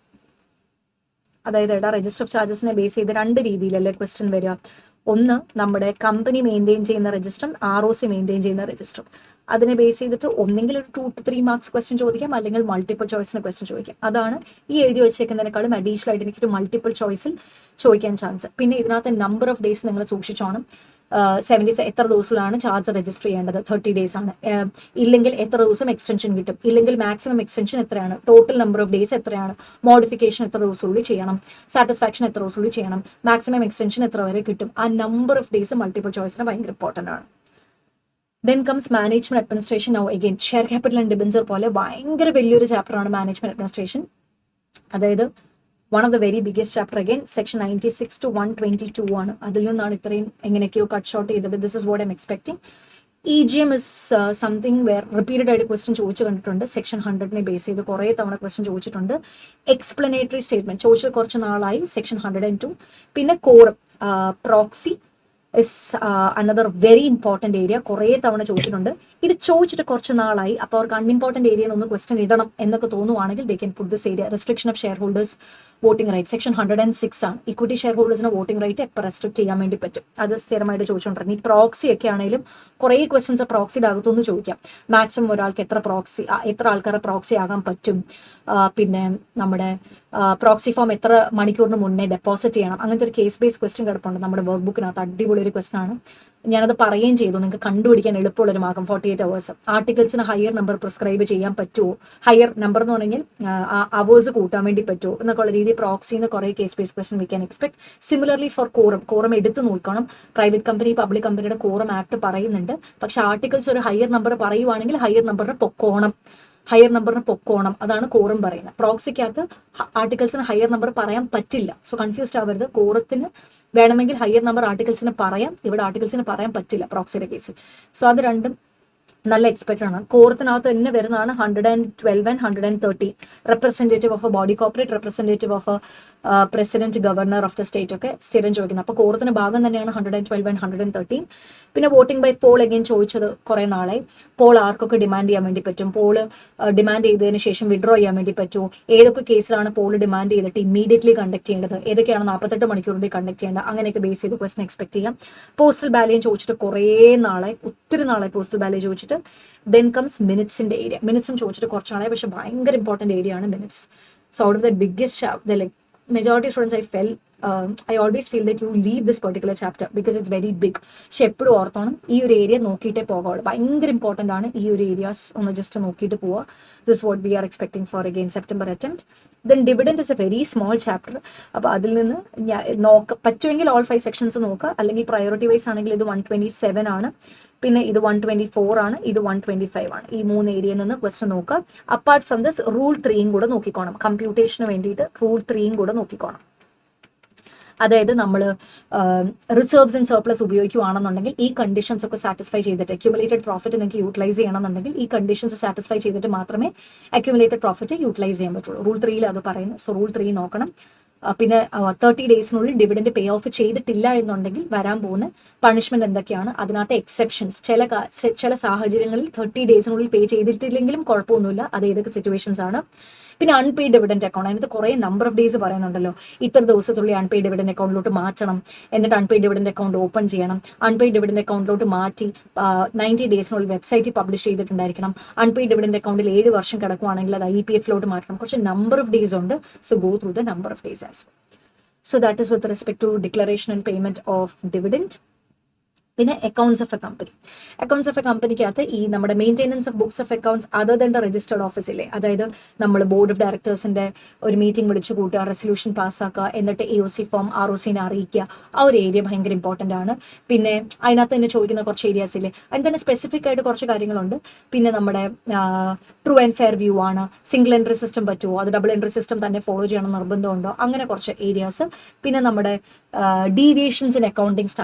അതായത് രജിസ്റ്റർ ഓഫ് ചാർജസിനെ ബേസ് ചെയ്ത് 2 രീതിയിലല്ലേ ക്വസ്റ്റ്യൻ വരിക. ഒന്ന് നമ്മുടെ കമ്പനി മെയിൻറ്റെയിൻ ചെയ്യുന്ന രജിസ്റ്ററും ROC മെയിൻറ്റെയിൻ ചെയ്യുന്ന രജിസ്റ്ററും. അതിനെ ബേസ് ചെയ്തിട്ട് ഒന്നെങ്കിൽ ഒരു 2 to 3 മാർക്സ് ക്വസ്റ്റ്യൻ ചോദിക്കാം, അല്ലെങ്കിൽ മൾട്ടിപ്പിൾ ചോയ്സിന് ക്വസ്റ്റ്യൻ ചോദിക്കാം. അതാണ് ഈ എഴുതി വെച്ചേക്കുന്നതിനേക്കാളും അഡീഷണൽ ആയിട്ട് എനിക്കൊരു മൾട്ടിപ്പിൾ ചോയ്സിൽ ചോദിക്കാൻ ചാൻസ്. പിന്നെ ഇതിനകത്ത് നമ്പർ ഓഫ് ഡേയ്സ് നിങ്ങൾ സൂക്ഷിച്ചോണം. 70 എത്ര ദിവസത്തിലാണ് ചാർജ് രജിസ്റ്റർ ചെയ്യേണ്ടത്? 30 days ആണ്. ഇല്ലെങ്കിൽ എത്ര ദിവസം എക്സ്റ്റൻഷൻ കിട്ടും? ഇല്ലെങ്കിൽ മാക്സിമം എക്സ്റ്റൻഷൻ എത്രയാണ്? ടോട്ടൽ നമ്പർ ഓഫ് ഡേയ്സ് എത്രയാണ്? മോഡിഫിക്കേഷൻ എത്ര ദിവസമുള്ളിൽ ചെയ്യണം? സാറ്റിസ്ഫാക്ഷൻ എത്ര ദിവസമുള്ളിൽ ചെയ്യണം? മാക്സിമം എക്സ്റ്റൻഷൻ എത്ര വരെ കിട്ടും? ആ നമ്പർ ഓഫ് ഡേയ്സ് മൾട്ടിപ്പിൾ ചോയ്സിന് ഭയങ്കര ഇമ്പോർട്ടൻ്റ് ആണ്. Then comes management administration. Now again share capital and debenture പോലെ ഭയങ്കര വലിയൊരു ചാപ്റ്ററാണ് മാനേജ്മെന്റ് അഡ്മിനിസ്ട്രേഷൻ. അതായത് one of the very biggest chapter. Again section 96 to 122 ആണ്. അതിൽ നിന്നാണ് ഇത്രയും എങ്ങനെയൊക്കെയോ കട്ട് ഷോർട്ട് ചെയ്തത്. This is what I am expecting. EGM is something where repeated ആയിട്ട് ക്വസ്റ്റ്യൻ ചോദിച്ചു കണ്ടിട്ടുണ്ട്. സെക്ഷൻ 100നെ ബേസ് ചെയ്ത് കുറേ തവണ ക്വസ്റ്റ്യൻ ചോദിച്ചിട്ടുണ്ട്. എക്സ്പ്ലനേറ്ററി സ്റ്റേറ്റ്മെന്റ് ചോദിച്ചിട്ട് കുറച്ച് നാളായി, സെക്ഷൻ 102. പിന്നെ quorum, proxy is another very important area. കുറേ തവണ ചോദിച്ചിട്ടുണ്ട്. ഇത് ചോദിച്ചിട്ട് കുറച്ച് നാളായി. അപ്പോൾ അവർക്ക് അൺഇമ്പോർട്ടൻ്റ് ഏരിയയിൽ ഒന്ന് ക്വസ്റ്റ്യൻ ഇടണം എന്നൊക്കെ തോന്നുവാണെങ്കിൽ they can put this area. Restriction of share holders voting right section 106 ആണ്. ഇക്വിറ്റി ഷെയർ ഹോൾഡേഴ്സിന് വോട്ടിംഗ് റൈറ്റ് എപ്പോൾ റെസ്ട്രിക്ട് ചെയ്യാൻ വേണ്ടി പറ്റും, അത് സ്ഥിരമായിട്ട് ചോദിച്ചുകൊണ്ടിരുന്നത്. ഈ പ്രോക്സി ഒക്കെ ആണെങ്കിലും കുറേ ക്വസ്റ്റ്യൻസ് പ്രോക്സിയുടെ അകത്തുനിന്ന് ചോദിക്കാം. മാക്സിമം ഒരാൾക്ക് എത്ര ആൾക്കാരെ പ്രോക്സി ആകാൻ പറ്റും, പിന്നെ നമ്മുടെ പ്രോക്സി ഫോം എത്ര മണിക്കൂറിന് മുന്നേ ഡെപ്പോസിറ്റ് ചെയ്യണം, അങ്ങനത്തെ ഒരു കേസ് ബേസ് ക്വസ്റ്റ്യൻ കിടപ്പുണ്ട് നമ്മുടെ വർക്ക് ബുക്കിനകത്ത്. അടിപൊളി ഒരു ക്വസ്റ്റൻ ആണ്. ഞാനത് പറയുകയും ചെയ്തു, നിങ്ങൾക്ക് കണ്ടുപിടിക്കാൻ എളുപ്പമുള്ളൊരു മാർഗം 48 hours. ആർട്ടിക്കിൾസിന് ഹയർ നമ്പർ പ്രിസ്ക്രൈബ് ചെയ്യാൻ പറ്റുമോ, ഹയർ നമ്പർ എന്ന് പറഞ്ഞാൽ അവേഴ്സ് കൂട്ടാൻ വേണ്ടി പറ്റുമോ എന്നൊക്കെ ഉള്ള രീതി പ്രോക്സിന്ന് കുറേ case base question we can expect. Similarly for quorum എടുത്ത് നോക്കണം. പ്രൈവറ്റ് കമ്പനി പബ്ലിക് കമ്പനിയുടെ കോറം ആക്ട് പറയുന്നുണ്ട്. പക്ഷെ ആർട്ടിക്കിൾസ് ഒരു ഹയർ നമ്പർ പറയുവാണെങ്കിൽ ഹയർ നമ്പറിന് പൊക്കോണം, അതാണ് കോറം പറയുന്നത്. പ്രോക്സിക്കകത്ത് ആർട്ടിക്കിൾസിന് ഹയർ നമ്പർ പറയാൻ പറ്റില്ല. സോ കൺഫ്യൂസ്ഡ് ആവരുത്. കോറത്തിന് വേണമെങ്കിൽ ഹയർ നമ്പർ ആർട്ടിക്കിൾസിന് പറയാം, ഇവിടെ ആർട്ടിക്കിൾസിന് പറയാൻ പറ്റില്ല പ്രോക്സിയുടെ കേസിൽ. സോ അത് രണ്ടും നല്ല എക്സ്പെക്ട് ആണ്. കോറത്തിനകത്ത് തന്നെ വരുന്നതാണ് 112 and 113. Representative of A body corporate, representative of A president, governor of the state ഒക്കെ സ്ഥിരം ചോദിക്കുന്നത്. അപ്പോൾ കോറത്തിന് ഭാഗം തന്നെയാണ് 112 and 113. പിന്നെ വോട്ടിംഗ് ബൈ പോൾ അഗെയിൻ ചോദിച്ചത് കുറേ നാളായി. പോൾ ആർക്കൊക്കെ ഡിമാൻഡ് ചെയ്യാൻ വേണ്ടി പറ്റും, പോള് ഡിമാൻഡ് ചെയ്തതിന് ശേഷം വിഡ്രോ ചെയ്യാൻ വേണ്ടി പറ്റുമോ, ഏതൊക്കെ കേസിലാണ് പോൾ ഡിമാൻഡ് ചെയ്തിട്ട് ഇമ്മീഡിയറ്റ്ലി കണ്ടക്ട് ചെയ്യേണ്ടത്, ഏതൊക്കെയാണ് 48 മണിക്കൂറിൻ്റെ കണ്ടക്ട് ചെയ്യേണ്ടത്, അങ്ങനെയൊക്കെ ബേസ് ചെയ്ത് ക്വസ്റ്റൻ എക്സ്പെക്ട് ചെയ്യാം. പോസ്റ്റൽ ബാലയും ചോദിച്ചിട്ട് ഒത്തിരി നാളായി പോസ്റ്റൽ ബാലയെ ചോദിച്ചിട്ട്. ദെൻ കംസ് മിനിറ്റ്സിന്റെ ഏരിയ. മിനിറ്റ്സും ചോദിച്ചിട്ട് കുറച്ച് നാളായി, പക്ഷെ ഭയങ്കര ഇമ്പോർട്ടൻ്റ് ഏരിയ ആണ് minutes. So out of the biggest majority students I always feel that you leave this particular chapter because it's very big. പക്ഷെ എപ്പോഴും ഓർത്തോണം ഈ ഒരു ഏരിയ നോക്കിയിട്ടേ പോകാവുള്ളൂ. ഭയങ്കര ഇമ്പോർട്ടൻ്റ് ആണ് ഈ ഒരു ഏരിയാസ് ഒന്ന് ജസ്റ്റ് നോക്കിയിട്ട് പോവുക. This what we are expecting for again September attempt. Then dividend is a very small chapter. അപ്പോൾ അതിൽ നിന്ന് പറ്റുമെങ്കിൽ ഓൾ 5 സെക്ഷൻസ് നോക്കുക, അല്ലെങ്കിൽ പ്രയോറിറ്റി വൈസ് ആണെങ്കിൽ ഇത് 127 ആണ്, പിന്നെ ഇത് 124 ആണ്, ഇത് 125 ആണ്. ഈ 3 ഏരിയയിൽ നിന്ന് ക്വസ്റ്റ്യൻ നോക്കുക. അപ്പാർട്ട് ഫ്രം ദിസ് റൂൾ 3യും കൂടെ നോക്കിക്കോണം. കമ്പ്യൂട്ടേഷന് വേണ്ടിയിട്ട് റൂൾ 3യും കൂടെ നോക്കിക്കോണം. അതായത് നമ്മൾ റിസർവ്സ് ആൻഡ് സർപ്ലസ് ഉപയോഗിക്കുകയാണെന്നുണ്ടെങ്കിൽ ഈ കണ്ടീഷൻസ് ഒക്കെ സാറ്റിസ്ഫൈ ചെയ്തിട്ട് അക്യുമുലേറ്റഡ് പ്രോഫിറ്റ് നിങ്ങൾക്ക് യൂട്ടിലൈസ് ചെയ്യണമെന്നുണ്ടെങ്കിൽ ഈ കണ്ടീഷൻസ് സാറ്റിസ്ഫൈ ചെയ്തിട്ട് മാത്രമേ അക്യുമുലേറ്റഡ് പ്രോഫിറ്റ് യൂട്ടിലൈസ് ചെയ്യാൻ പറ്റുള്ളൂ. റൂൾ 3യിൽ അത് പറയുന്നു. സോ റൂൾ 3 നോക്കണം. പിന്നെ 30 ഡേയ്സിനുള്ളിൽ ഡിവിഡൻഡ് പേ ഓഫ് ചെയ്തിട്ടില്ല എന്നുണ്ടെങ്കിൽ വരാൻ പോകുന്ന പണിഷ്മെന്റ് എന്തൊക്കെയാണ്, അതിനകത്ത് എക്സെപ്ഷൻസ്, ചില സാഹചര്യങ്ങളിൽ 30 ഡേയ്സിനുള്ളിൽ പേ ചെയ്തിട്ടില്ലെങ്കിലും കുഴപ്പമൊന്നുമില്ല, അത് ഏതൊക്കെ സിറ്റുവേഷൻസ് ആണ്. പിന്നെ അൺപെയ്ഡ് ഡിവിഡൻഡ് അക്കൗണ്ട്, അതിനകത്ത് കുറേ നമ്പർ ഓഫ് ഡേയ്സ് പറയുന്നുണ്ടല്ലോ. ഇത്ര ദിവസത്തുള്ളിൽ അൺപെയ്ഡ് ഡിവിഡൻഡ് അക്കൗണ്ടിലോട്ട് മാറ്റണം, എന്നിട്ട് അൺപെയ്ഡ് ഡിവിഡൻഡ് അക്കൗണ്ട് ഓപ്പൺ ചെയ്യണം, അൺപെയ്ഡ് ഡിവിഡൻഡ് അക്കൗണ്ടിലോട്ട് മാറ്റി 90 ഡേയ്സിനുള്ളിൽ വെബ്സൈറ്റിൽ പബ്ലിഷ് ചെയ്തിട്ടുണ്ടായിരിക്കണം, അൺപെയ്ഡ് ഡിവിഡൻഡ് അക്കൗണ്ടിൽ 7 വർഷം കിടക്കുവാണെങ്കിൽ അത് IPF മാറ്റണം. കുറച്ച് നമ്പർ ഓഫ് ഡേയ്സ് ഉണ്ട്. So go through the number of days as well. So that is with respect to declaration and payment of dividend. പിന്നെ accounts of a company. Accounts of a കമ്പനിക്കകത്ത് ഈ നമ്മുടെ maintenance of books of accounts other than the registered ഓഫീസിലെ, അതായത് നമ്മൾ board of ഡയറക്ടേഴ്സിന്റെ ഒരു meeting വിളിച്ചു കൂട്ടുക, റെസൊല്യൂഷൻ പാസ്സാക്കുക, എന്നിട്ട് AOC ഫോം ROCനെ അറിയിക്കുക, ആ ഒരു ഏരിയ ഭയങ്കര ഇമ്പോർട്ടൻ്റ് ആണ്. പിന്നെ അതിനകത്ത് തന്നെ ചോദിക്കുന്ന കുറച്ച് ഏരിയാസ് ഇല്ലേ, അതിന് തന്നെ സ്പെസിഫിക് ആയിട്ട് കുറച്ച് കാര്യങ്ങളുണ്ട്. പിന്നെ നമ്മുടെ ട്രൂ ആൻഡ് ഫെയർ വ്യൂ ആണ്, സിംഗിൾ എൻട്രി സിസ്റ്റം പറ്റുമോ, അത് ഡബിൾ എൻട്രി സിസ്റ്റം തന്നെ ഫോളോ ചെയ്യണം നിർബന്ധമുണ്ടോ, അങ്ങനെ കുറച്ച് ഏരിയാസ്. പിന്നെ നമ്മുടെ deviations in accounting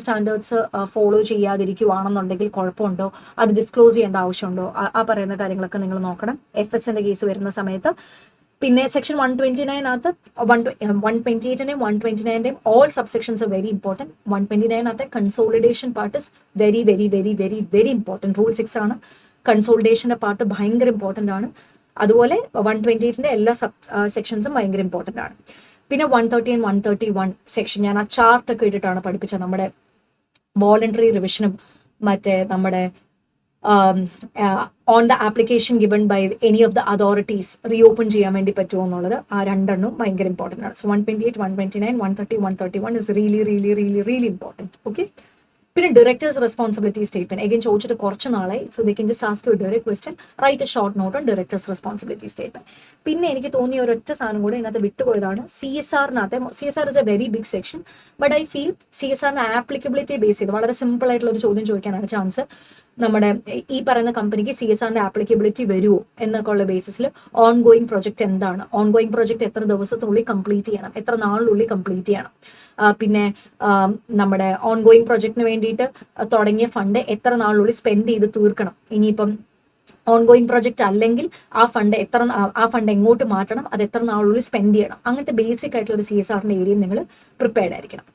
standards follow ചെയ്യാതിരിക്കുവാണെന്നുണ്ടെങ്കിൽ കുഴപ്പമുണ്ടോ, അത് ഡിസ്ക്ലോസ് ചെയ്യേണ്ട ആവശ്യമുണ്ടോ, ആ പറയുന്ന കാര്യങ്ങളൊക്കെ നിങ്ങൾ നോക്കണം FSന്റെ കേസ് വരുന്ന സമയത്ത്. പിന്നെ സെക്ഷൻ 129 128ന്റെയും 129ന്റെയും all subsections very important. 129 consolidation part is very very very very very important. Rule 6 ആണ്. കൺസോളിഡേഷന്റെ പാർട്ട് ഭയങ്കര ഇമ്പോർട്ടൻ്റ് ആണ്. അതുപോലെ 128ന്റെ എല്ലാ സെക്ഷൻസും ഭയങ്കര ഇമ്പോർട്ടൻ്റ് ആണ്. പിന്നെ 130 and 131 സെക്ഷൻ ഞാൻ ആ ചാർട്ടൊക്കെ ഇട്ടിട്ടാണ് പഠിപ്പിച്ചത്. നമ്മുടെ വോളണ്ടറി റിവിഷനും മറ്റേ നമ്മുടെ on the application given by any of the authorities reopen ചെയ്യാൻ വേണ്ടി പറ്റുമോ എന്നുള്ളത്, ആ രണ്ടെണ്ണവും ഭയങ്കര ഇമ്പോർട്ടൻ്റ് ആണ്. So 128, 129, 130, 131 is really really really really important. Okay. പിന്നെ ഡയറക്ടേഴ്സ് റെസ്പോൺസിബിലിറ്റി സ്റ്റേറ്റ്മെന്റ് അഗൈൻ ചോദിച്ചിട്ട് കുറച്ച് നാളായി. So they can just ask you direct question, right a short note on directors responsibility statement. പിന്നെ എനിക്ക് തോന്നിയ ഒരൊറ്റ സാധനം കൂടെ ഇതിനകത്ത് വിട്ടുപോയതാണ്. CSR is a very big section, but I feel CSRന്റെ ആപ്ലിക്കബിലിറ്റി ബേസ് ചെയ്ത് വളരെ സിമ്പിൾ ആയിട്ടുള്ള ഒരു ചോദ്യം ചോദിക്കാനാണ് ചാൻസ്. നമ്മുടെ ഈ പറയുന്ന കമ്പനിക്ക് CSRന്റെ ആപ്ലിക്കബിലിറ്റി വരുമോ എന്നൊക്കെ ഉള്ള ബേസിസിൽ ഓൺ ഗോയിങ് പ്രൊജക്ട് എന്താണ്, ഓൺ ഗോയിങ് പ്രൊജക്ട് എത്ര ദിവസത്തിനുള്ളിൽ കംപ്ലീറ്റ് ചെയ്യണം, എത്ര നാളിനുള്ളിൽ കംപ്ലീറ്റ് ചെയ്യണം, പിന്നെ നമ്മുടെ ഓൺ ഗോയിങ് പ്രൊജക്ടിന് വേണ്ടിയിട്ട് തുടങ്ങിയ ഫണ്ട് എത്ര നാളിനുള്ളിൽ സ്പെൻഡ് ചെയ്ത് തീർക്കണം, ഇനിയിപ്പം ഓൺ ഗോയിങ് പ്രൊജക്ട് അല്ലെങ്കിൽ ആ ഫണ്ട് എങ്ങോട്ട് മാറ്റണം, അത് എത്ര നാളുള്ളിൽ സ്പെൻഡ് ചെയ്യണം, അങ്ങനത്തെ ബേസിക് ആയിട്ടുള്ള ഒരു CSRന്റെ ഏരിയയും നിങ്ങൾ പ്രിപ്പയർഡ് ആയിരിക്കണം.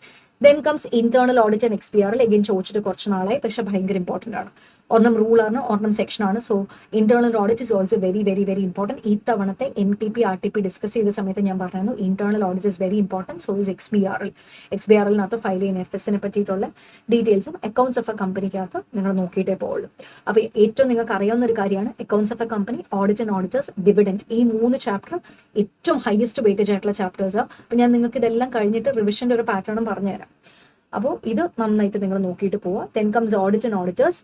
Then comes internal audit and XBRL again ചോദിച്ചിട്ട് കുറച്ച് നാളായി, പക്ഷെ ഭയങ്കര ഇമ്പോർട്ടൻ്റ് ആണ്. ഒരെണ്ണം റൂളാണ്, ഒരെണ്ണം സെക്ഷനാണ്. So internal audit is also very very very important. ഈ തവണത്തെ MTP RTP ഡിസ്കസ് ചെയ്ത സമയത്ത് ഞാൻ പറഞ്ഞു internal audit is very important. So is XBRL file ചെയ്യുന്ന FSനെ പറ്റിയിട്ടുള്ള ഡീറ്റെയിൽസും അക്കൗണ്ട്സ് ഓഫ് എ കമ്പനിക്കകത്ത് നിങ്ങൾ നോക്കിയിട്ടേ പോകുള്ളൂ. അപ്പോൾ ഏറ്റവും നിങ്ങൾക്ക് അറിയാവുന്ന ഒരു കാര്യമാണ് accounts of a company, audit and auditors, dividend. ഈ 3 ചാപ്റ്റർ ഏറ്റവും ഹയസ്റ്റ് വെയിറ്റേജ് ആയിട്ടുള്ള ചാപ്റ്റേഴ്സാണ്. അപ്പോൾ ഞാൻ നിങ്ങൾക്ക് ഇതെല്ലാം കഴിഞ്ഞിട്ട് റിവിഷൻ്റെ ഒരു പാറ്റേണും പറഞ്ഞുതരാം. അപ്പോൾ ഇത് നന്നായിട്ട് നിങ്ങൾ നോക്കിയിട്ട് പോവുക. Then comes audit and auditors.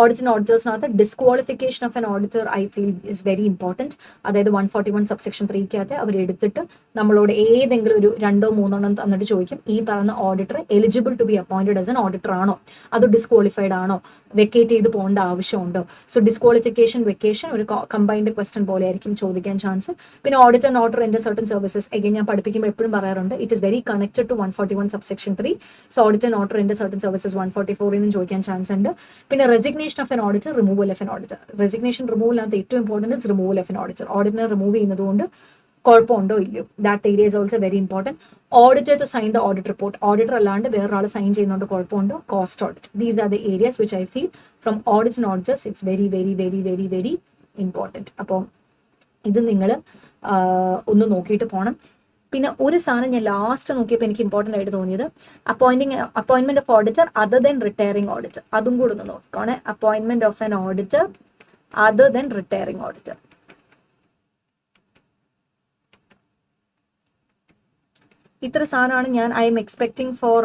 Audit and ഓഡിറ്റേഴ്സിനകത്ത് disqualification of an auditor I feel is very important. അതായത് 141 സബ്സെക്ഷൻ 3 അവരെടുത്തിട്ട് നമ്മളോട് ഏതെങ്കിലും ഒരു 2-3 തന്നിട്ട് ചോദിക്കും, ഈ പറയുന്ന auditor eligible to be appointed as an auditor ആണോ, അത് ഡിസ്ക്വാളിഫൈഡ് ആണോ, വെക്കേറ്റ് ചെയ്ത് പോകേണ്ട ആവശ്യമുണ്ടോ. സോ ഡിസ്ക്വാളിഫിക്കേഷൻ വെക്കേഷൻ ഒരു കമ്പൈൻഡ് ക്വസ്റ്റൻ പോലെ ആയിരിക്കും ചോദിക്കാൻ ചാൻസ്. പിന്നെ audit and order in certain services again ഞാൻ പഠിപ്പിക്കുമ്പോൾ എപ്പോഴും പറയാറുണ്ട്, it is very connected to 141 subsection 3. So audit and order in certain services 144 ചോദിക്കാൻ ചാൻസ് ഉണ്ട്. പിന്നെ resignation of an auditor, removal of an auditor. Resignation റിമൂവലിനകത്ത് ഏറ്റവും important is removal of an auditor. ഓഡിറ്റിനെ റിമൂവ് ചെയ്യുന്നതുകൊണ്ട് കുഴപ്പമുണ്ടോ ഇല്ലയോ, that area is also very important. Auditor to sign the audit report, auditor അല്ലാണ്ട് വേറൊരാൾ സൈൻ ചെയ്യുന്നതുകൊണ്ട് കുഴപ്പമുണ്ടോ. Cost audit. These are the areas which I feel from audit and auditors it's very very very very very important. അപ്പോൾ ഇത് നിങ്ങൾ ഒന്ന് നോക്കിയിട്ട് പോകണം. പിന്നെ ഒരു സാധനം ഞാൻ ലാസ്റ്റ് നോക്കിയപ്പോൾ എനിക്ക് ഇമ്പോർട്ടൻ്റ് ആയിട്ട് തോന്നിയത് അപ്പോയിൻമെന്റ് of auditor other than retiring auditor. അതും കൂടെ ഒന്ന് നോക്കിക്കോണേ. അപ്പോയിൻമെന്റ് of an auditor other than retiring auditor. ഇത്ര സാധനമാണ് I am expecting for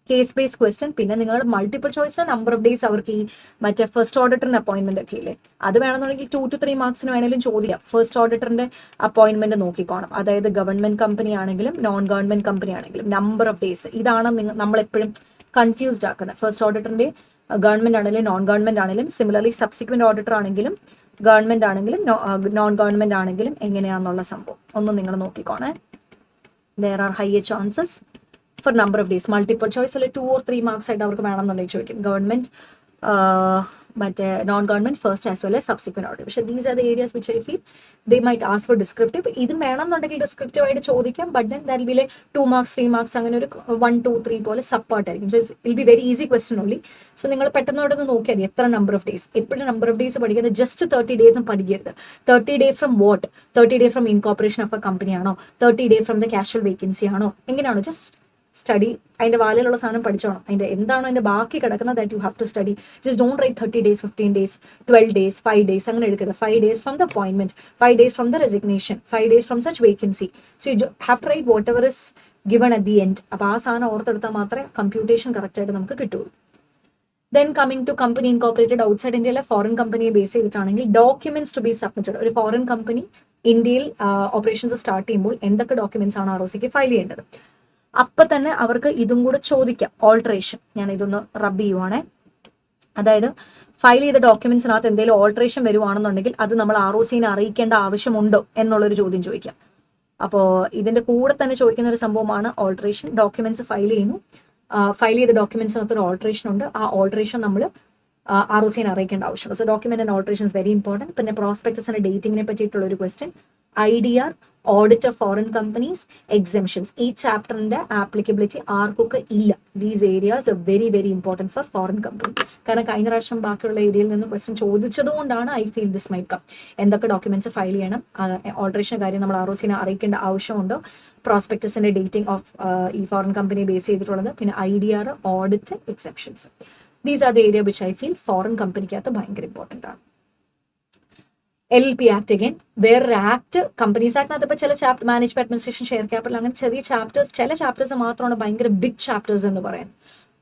case based question. പിന്നെ നിങ്ങളുടെ മൾട്ടിപ്പിൾ ചോയ്സിന് നമ്പർ ഓഫ് ഡേയ്സ് അവർക്ക് ഈ മറ്റേ ഫസ്റ്റ് ഓഡിറ്ററിന്റെ അപ്പോയിന്റ്മെന്റ് ഒക്കെ ഇല്ലേ, അത് വേണമെന്നുണ്ടെങ്കിൽ 2 to 3 മാർക്സിന് വേണമെങ്കിലും ചോദിക്കാം. ഫസ്റ്റ് ഓഡിറ്ററിന്റെ അപ്പോയിന്റ്മെന്റ് നോക്കിക്കോണം. അതായത് ഗവൺമെന്റ് കമ്പനി ആണെങ്കിലും നോൺ ഗവൺമെന്റ് കമ്പനി ആണെങ്കിലും നമ്പർ ഓഫ് ഡേയ്സ്, ഇതാണ് നമ്മളെപ്പോഴും കൺഫ്യൂസ്ഡ് ആക്കുന്നത്. ഫസ്റ്റ് ഓഡിറ്ററിന്റെ ഗവൺമെന്റ് ആണെങ്കിലും നോൺ ഗവൺമെന്റ് ആണെങ്കിലും, സിമിലർലി സബ്സിക്വന്റ് ഓഡിറ്റർ ആണെങ്കിലും ഗവൺമെന്റ് ആണെങ്കിലും നോൺ ഗവൺമെന്റ് ആണെങ്കിലും എങ്ങനെയാണെന്നുള്ള സംഭവം ഒന്നും നിങ്ങൾ നോക്കിക്കോണേ. there are higher chances for number of days. Multiple choice 2 or 3 marks ആയിട്ട് അവർക്ക് വേണമെന്നുണ്ടെങ്കിൽ ചോദിക്കും. ഗവൺമെന്റ് മറ്റേ non government first as well subsequent order. പക്ഷേ these are the areas which I feel they might ask for descriptive. ഇതും വേണമെന്നുണ്ടെങ്കിൽ descriptive ആയിട്ട് ചോദിക്കാം. But then that will 2 marks 3 marks അങ്ങനെ ഒരു 1 2 3 പോലെ സപ്പാർട്ടായിരിക്കും. So it be very easy question only. So നിങ്ങൾ പെട്ടെന്ന് അവിടെ നിന്ന് നോക്കിയാൽ മതി എത്ര നമ്പർ ഓഫ് ഡേയ്സ്. എപ്പോഴും നമ്പർ ഓഫ് ഡേയ്സ് പഠിക്കുന്നത് ജസ്റ്റ് 30 days ഒന്നും പഠിക്കരുത്. 30 day from what? 30 day from incorporation of a company ആണോ? 30 day from the casual vacancy ആണോ? എങ്ങനെയാണോ? Just study. അതിന്റെ വാലിലുള്ള സാധനം പഠിച്ചോണം. അതിന്റെ എന്താണോ അതിന്റെ ബാക്കി കിടക്കുന്നത് that you have to study. Just don't write 30 days 15 days 12 days 5 days അങ്ങനെ എടുക്കരുത്. 5 days from the appointment, 5 days from the resignation, 5 days from such vacancy. So you have to write whatever is given at the end. അപ്പോൾ ആ സാധനം ഓർത്തെടുത്താൽ മാത്രമേ computation correct ആയിട്ട് നമുക്ക് കിട്ടുള്ളൂ. Then coming to company incorporated outside ഇന്ത്യയിലെ foreign കമ്പനിയെ base ചെയ്തിട്ടാണെങ്കിൽ ഡോക്യുമെന്റ്സ് ടു ബി സബ്മിറ്റഡ്. ഒരു ഫോറിൻ കമ്പനി ഇന്ത്യയിൽ ഓപ്പറേഷൻസ് സ്റ്റാർട്ട് ചെയ്യുമ്പോൾ എന്തൊക്കെ ഡോക്യുമെന്റ്സ് ആണ് ROCക്ക് ഫയൽ ചെയ്യേണ്ടത്? അപ്പൊ തന്നെ അവർക്ക് ഇതും കൂടെ ചോദിക്കാം. ഓൾട്ടറേഷൻ, ഞാൻ ഇതൊന്ന് റബ്ബ് ചെയ്യുവാണേ. അതായത് ഫയൽ ചെയ്ത ഡോക്യുമെന്റ്സിനകത്ത് എന്തെങ്കിലും ഓൾട്ടറേഷൻ വരുവാണെന്നുണ്ടെങ്കിൽ അത് നമ്മൾ ROCനെ അറിയിക്കേണ്ട ആവശ്യമുണ്ടോ എന്നുള്ളൊരു ചോദ്യം ചോദിക്കാം. അപ്പോൾ ഇതിന്റെ കൂടെ തന്നെ ചോദിക്കുന്ന ഒരു സംഭവമാണ് ഓൾട്ടറേഷൻ. ഡോക്യുമെന്റ്സ് ഫയൽ ചെയ്യുന്നു, ഫയൽ ചെയ്ത ഡോക്യുമെന്റ്സിനകത്ത് ഒരു ഓൾട്ടറേഷൻ ഉണ്ട്. ആ ഓൾട്ടറേഷൻ നമ്മൾ ROCനെ അറിയിക്കേണ്ട ആവശ്യമുണ്ട്. So document and alteration very important. പിന്നെ പ്രോസ്പെക്ടസിന്റെ ഡേറ്റിങ്ങിനെ പറ്റിയിട്ടുള്ള ഒരു question, IDR, audit of foreign companies, exemptions. ഈ ചാപ്റ്ററിന്റെ ആപ്ലിക്കബിലിറ്റി ആർക്കൊക്കെ ഇല്ല. These areas very very important for foreign company. കാരണം കഴിഞ്ഞ പ്രാവശ്യം ബാക്കിയുള്ള ഏരിയയിൽ നിന്ന് ക്വസ്റ്റ്യൻ ചോദിച്ചതുകൊണ്ടാണ് I feel this might come. എന്തൊക്കെ ഡോക്യുമെന്റ്സ് ഫയൽ ചെയ്യണം, ഓൾട്ടറേഷൻ കാര്യം നമ്മൾ ROCനെ അറിയിക്കേണ്ട ആവശ്യമുണ്ടോ, പ്രോസ്പെക്ടസിന്റെ ഡേറ്റിംഗ് ഓഫ് ഈ ഫോറിൻ കമ്പനി ബേസ് ചെയ്തിട്ടുള്ളത്, പിന്നെ IDR, audit, exceptions. These are the area which I feel foreign കമ്പനിക്കകത്ത് ഭയങ്കര ഇമ്പോർട്ടൻ്റ് ആണ്. LLP ആക്ട് അഗൈൻ വേറൊരു ആക്ട്. കമ്പനീസ് ആക്ടിനകത്ത് ഇപ്പോൾ ചില chapter management administration, share capital, അങ്ങനെ ചെറിയ ചാപ്റ്റേഴ്സ്, ചില ചാപ്റ്റേഴ്സ് മാത്രമാണ് ഭയങ്കര ബിഗ് ചാപ്റ്റേഴ്സ് എന്ന് പറയുന്നത്.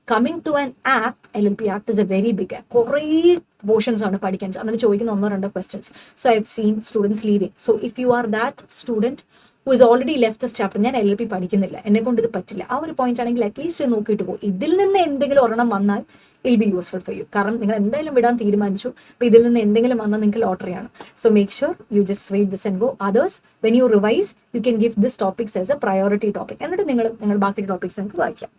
Coming to an act, LLP act is a very big act. കുറേ പോർഷൻസ് ആണ് പഠിക്കാൻ. എന്നിട്ട് ചോദിക്കുന്ന 1 or 2 questions. So I have seen students leaving. So if you are that student who is already left this chapter, ഞാൻ LLP പഠിക്കുന്നില്ല, എന്നെ കൊണ്ട് ഇത് പറ്റില്ല, ആ ഒരു പോയിന്റ് ആണെങ്കിൽ അറ്റ്ലീസ്റ്റ് നോക്കിയിട്ട് പോകും. ഇതിൽ നിന്ന് എന്തെങ്കിലും ഒരെണ്ണം വന്നാൽ ഇൽ ബി യൂസ്ഫുൾ ഫോർ യു. കാരണം നിങ്ങൾ എന്തായാലും വിടാൻ തീരുമാനിച്ചു, അപ്പോൾ ഇതിൽ നിന്ന് എന്തെങ്കിലും വന്നാൽ നിങ്ങൾക്ക് ലോട്ടറിയാണ്. So make sure you just read this and go. Others when you revise you can give this topics as a priority topic. എന്നിട്ട് നിങ്ങൾ ബാക്കി ടോപ്പിക്സ് നിങ്ങൾക്ക് വായിക്കാം.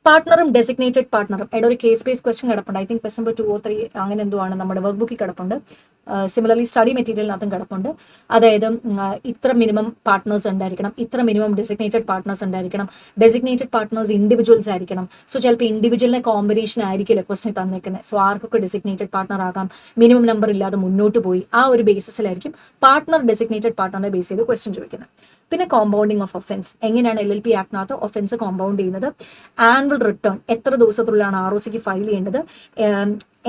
പാർട്ട്ണറും ഡെസിഗ്നേറ്റഡ് പാർട്ട്ണറും ഇവിടെ ഒരു കേസ് ബേസ് ക്വസ്റ്റൻ കിടപ്പുണ്ട്. I think question number 2 or 3 അങ്ങനെ എന്തോ ആണ് നമ്മുടെ വർക്ക് ബുക്കിൽ കിടപ്പുണ്ട്. സിമിലർലി സ്റ്റഡി മെറ്റീരിയലിനകത്തും കിടപ്പുണ്ട്. അതായത് ഇത്ര മിനിമം പാർട്ട്നേഴ്സ് ഉണ്ടായിരിക്കണം, ഇത്ര മിനിമം ഡെസിഗ്നേറ്റഡ് പാർട്ട്നേഴ്സ് ഉണ്ടായിരിക്കണം, ഡെസിഗ്നേറ്റഡ് പാർട്ട്നേഴ്സ് ഇൻഡിവിജ്വൽസ് ആയിരിക്കണം. സോ ചിലപ്പോൾ ഇൻഡിവിജ്വലിനെ കോമ്പിനേഷൻ ആയിരിക്കില്ല ക്വസ്റ്റൻ തന്നേക്കുന്നത്. സോ ആർക്കൊക്കെ ഡെസിഗ്നേറ്റഡ് പാർട്ട്ണർ ആകാം, മിനിമം നമ്പർ ഇല്ലാതെ മുന്നോട്ട് പോയി, ആ ഒരു ബേസിസിലായിരിക്കും പാർട്ട്ണർ ഡെസിഗ്നേറ്റഡ് പാർട്ട്ണറെ ബേസ് ചെയ്ത് ക്വസ്റ്റൻ ചോദിക്കുന്നത്. പിന്നെ കോമ്പൗണ്ടിങ് ഓഫ് ഒഫൻസ്, എങ്ങനെയാണ് LLP ആക്ടിനകത്ത് ഒഫൻസ് കോമ്പൗണ്ട് ചെയ്യുന്നത്, ആനുവൽ റിട്ടേൺ എത്ര ദിവസത്തിലുള്ളിലാണ് ROCക്ക് ഫയൽ ചെയ്യേണ്ടത്,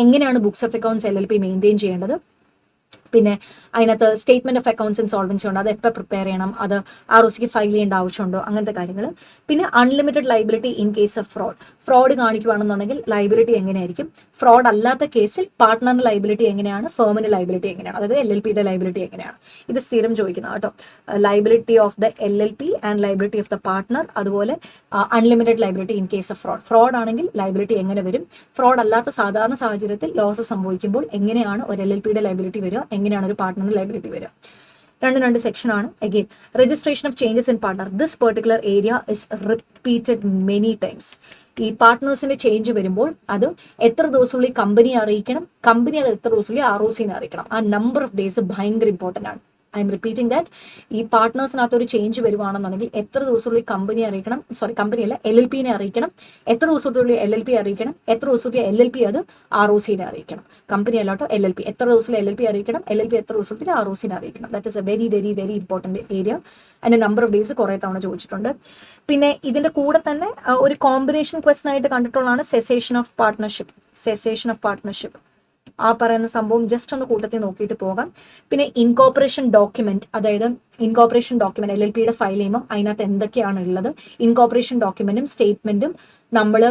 എങ്ങനെയാണ് books of accounts LLP maintain ചെയ്യേണ്ടത്, പിന്നെ അതിനകത്ത് statement of accounts and solvency ഉണ്ട്, അത് എപ്പോൾ പ്രിപ്പയർ ചെയ്യണം, അത് ROCക്ക് ഫയൽ ചെയ്യേണ്ട ആവശ്യമുണ്ടോ, അങ്ങനത്തെ കാര്യങ്ങൾ. പിന്നെ unlimited liability in case of fraud കാണിക്കുകയാണെന്നുണ്ടെങ്കിൽ ലൈബിലിറ്റി എങ്ങനെയായിരിക്കും, ഫ്രോഡ് അല്ലാത്ത കേസിൽ പാർട്ട്ണറിന്റെ ലൈബിലിറ്റി എങ്ങനെയാണ്, ഫേമിന്റെ ലൈബിലിറ്റി എങ്ങനെയാണ്, അതായത് LLPയുടെ ലൈബിലിറ്റി എങ്ങനെയാണ്. ഇത് സ്ഥിരം ചോദിക്കുന്ന കേട്ടോ. Liability of the LLP and liability of the partner, അതുപോലെ unlimited liability in case of fraud ആണെങ്കിൽ ലൈബിലിറ്റി എങ്ങനെ വരും, ഫ്രോഡ് അല്ലാത്ത സാധാരണ സാഹചര്യത്തിൽ ലോസ് സംഭവിക്കുമ്പോൾ എങ്ങനെയാണ് ഒരു LLPയുടെ ലൈബിലിറ്റി വരിക, എങ്ങനെയാണ് ഒരു പാർട്ട്ണറിന്റെ ലൈബിലിറ്റി വരിക. രണ്ട് സെക്ഷൻ ആണ്. Again registration of changes in partner, this particular area is repeated many times. ഈ പാർട്ട്നേഴ്സിന്റെ ചേഞ്ച് വരുമ്പോൾ അത് എത്ര ദിവസമുള്ളിൽ കമ്പനിയെ അറിയിക്കണം, കമ്പനി അത് എത്ര ദിവസമുള്ളിൽ ROCനെ അറിയിക്കണം. ആ നമ്പർ ഓഫ് ഡേയ്സ് ഭയങ്കര ഇമ്പോർട്ടൻ്റ് ആണ്. I M repeating that. ഈ പാർട്ട്നേഴ്സിനകത്ത് ഒരു ചേഞ്ച് വരുവാണെന്നുണ്ടെങ്കിൽ എത്ര ദിവസത്തിനുള്ളിൽ കമ്പനിയെ അറിയിക്കണം, കമ്പനിയല്ല LLPനെ അറിയിക്കണം, എത്ര ദിവസത്തിനുള്ളിൽ LLP അറിയിക്കണം, എത്ര ദിവസത്തിനുള്ളിൽ LLP അത് ROCനെ അറിയിക്കണം. കമ്പനി അല്ലാട്ടോ LLP എത്ര ദിവസത്തിൽ LLP അറിയിക്കണം, LLP എത്ര ദിവസത്തിൽ ROCനെ അറിയിക്കണം. That is a very very very important area. അതിൻ്റെ നമ്പർ ഓഫ് ഡേയ്സ് കുറേ തവണ ചോദിച്ചിട്ടുണ്ട്. പിന്നെ ഇതിൻ്റെ കൂടെ തന്നെ ഒരു കോമ്പിനേഷൻ ക്വസ്റ്റൻ ആയിട്ട് കണ്ടിട്ടുള്ളതാണ് സെസേഷൻ ഓഫ് പാർട്ട്ണർഷിപ്പ്. ആ പറയുന്ന സംഭവം ജസ്റ്റ് ഒന്ന് കൂട്ടത്തിൽ നോക്കിയിട്ട് പോകാം. പിന്നെ ഇൻകോർപ്പറേഷൻ ഡോക്യുമെന്റ്, അതായത് ഇൻകോർപ്പറേഷൻ ഡോക്യുമെന്റ് LLP യുടെ ഫയൽ ചെയ്യുമ്പോൾ അതിനകത്ത് എന്തൊക്കെയാണ് ഉള്ളത്, ഇൻകോർപ്പറേഷൻ ഡോക്യുമെന്റും സ്റ്റേറ്റ്മെന്റും നമ്മൾ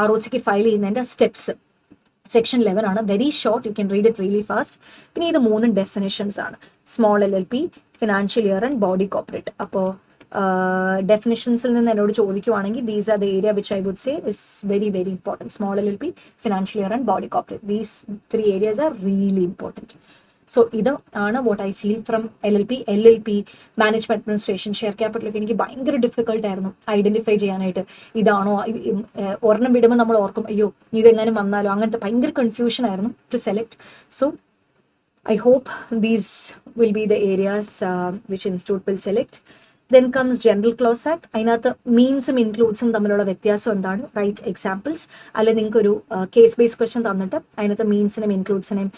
ROCക്ക് ഫയൽ ചെയ്യുന്നതിന്റെ സ്റ്റെപ്സ്, സെക്ഷൻ 11 ആണ്. Very short, you can read it really fast. പിന്നെ ഇത് 3 ഡെഫിനിഷൻസ് ആണ്, small LLP, financial year and body corporate. അപ്പോൾ ഡെഫിനിഷൻസിൽ നിന്ന് എന്നോട് ചോദിക്കുവാണെങ്കിൽ these are the area which I would say is very very important. Small LLP, financial year and body corporate, these 3 areas are really important. So ഇത് ആണ് what I feel from LLP management administration. Share ക്യാപിറ്റലൊക്കെ എനിക്ക് ഭയങ്കര difficult ആയിരുന്നു identify ചെയ്യാനായിട്ട്. ഇതാണോ ഒരെണ്ണം വിടുമ്പോൾ നമ്മൾ ഓർക്കും അയ്യോ ഇതെങ്ങാനും വന്നാലോ, അങ്ങനത്തെ ഭയങ്കര കൺഫ്യൂഷൻ ആയിരുന്നു to select. So I hope these will be the areas which institute will select. Then comes General Clause Act. അതിനകത്ത് മീൻസും ഇൻക്ലൂഡ്സും തമ്മിലുള്ള വ്യത്യാസം എന്താണ്, റൈറ്റ് എക്സാമ്പിൾസ്. അല്ലെങ്കിൽ നിങ്ങൾക്ക് ഒരു കേസ് ബേസ്ഡ് ക്വസ്റ്റ്യൻ തന്നിട്ട് അതിനകത്ത് മീൻസിനെയും ഇൻക്ലൂഡ്സിനെയും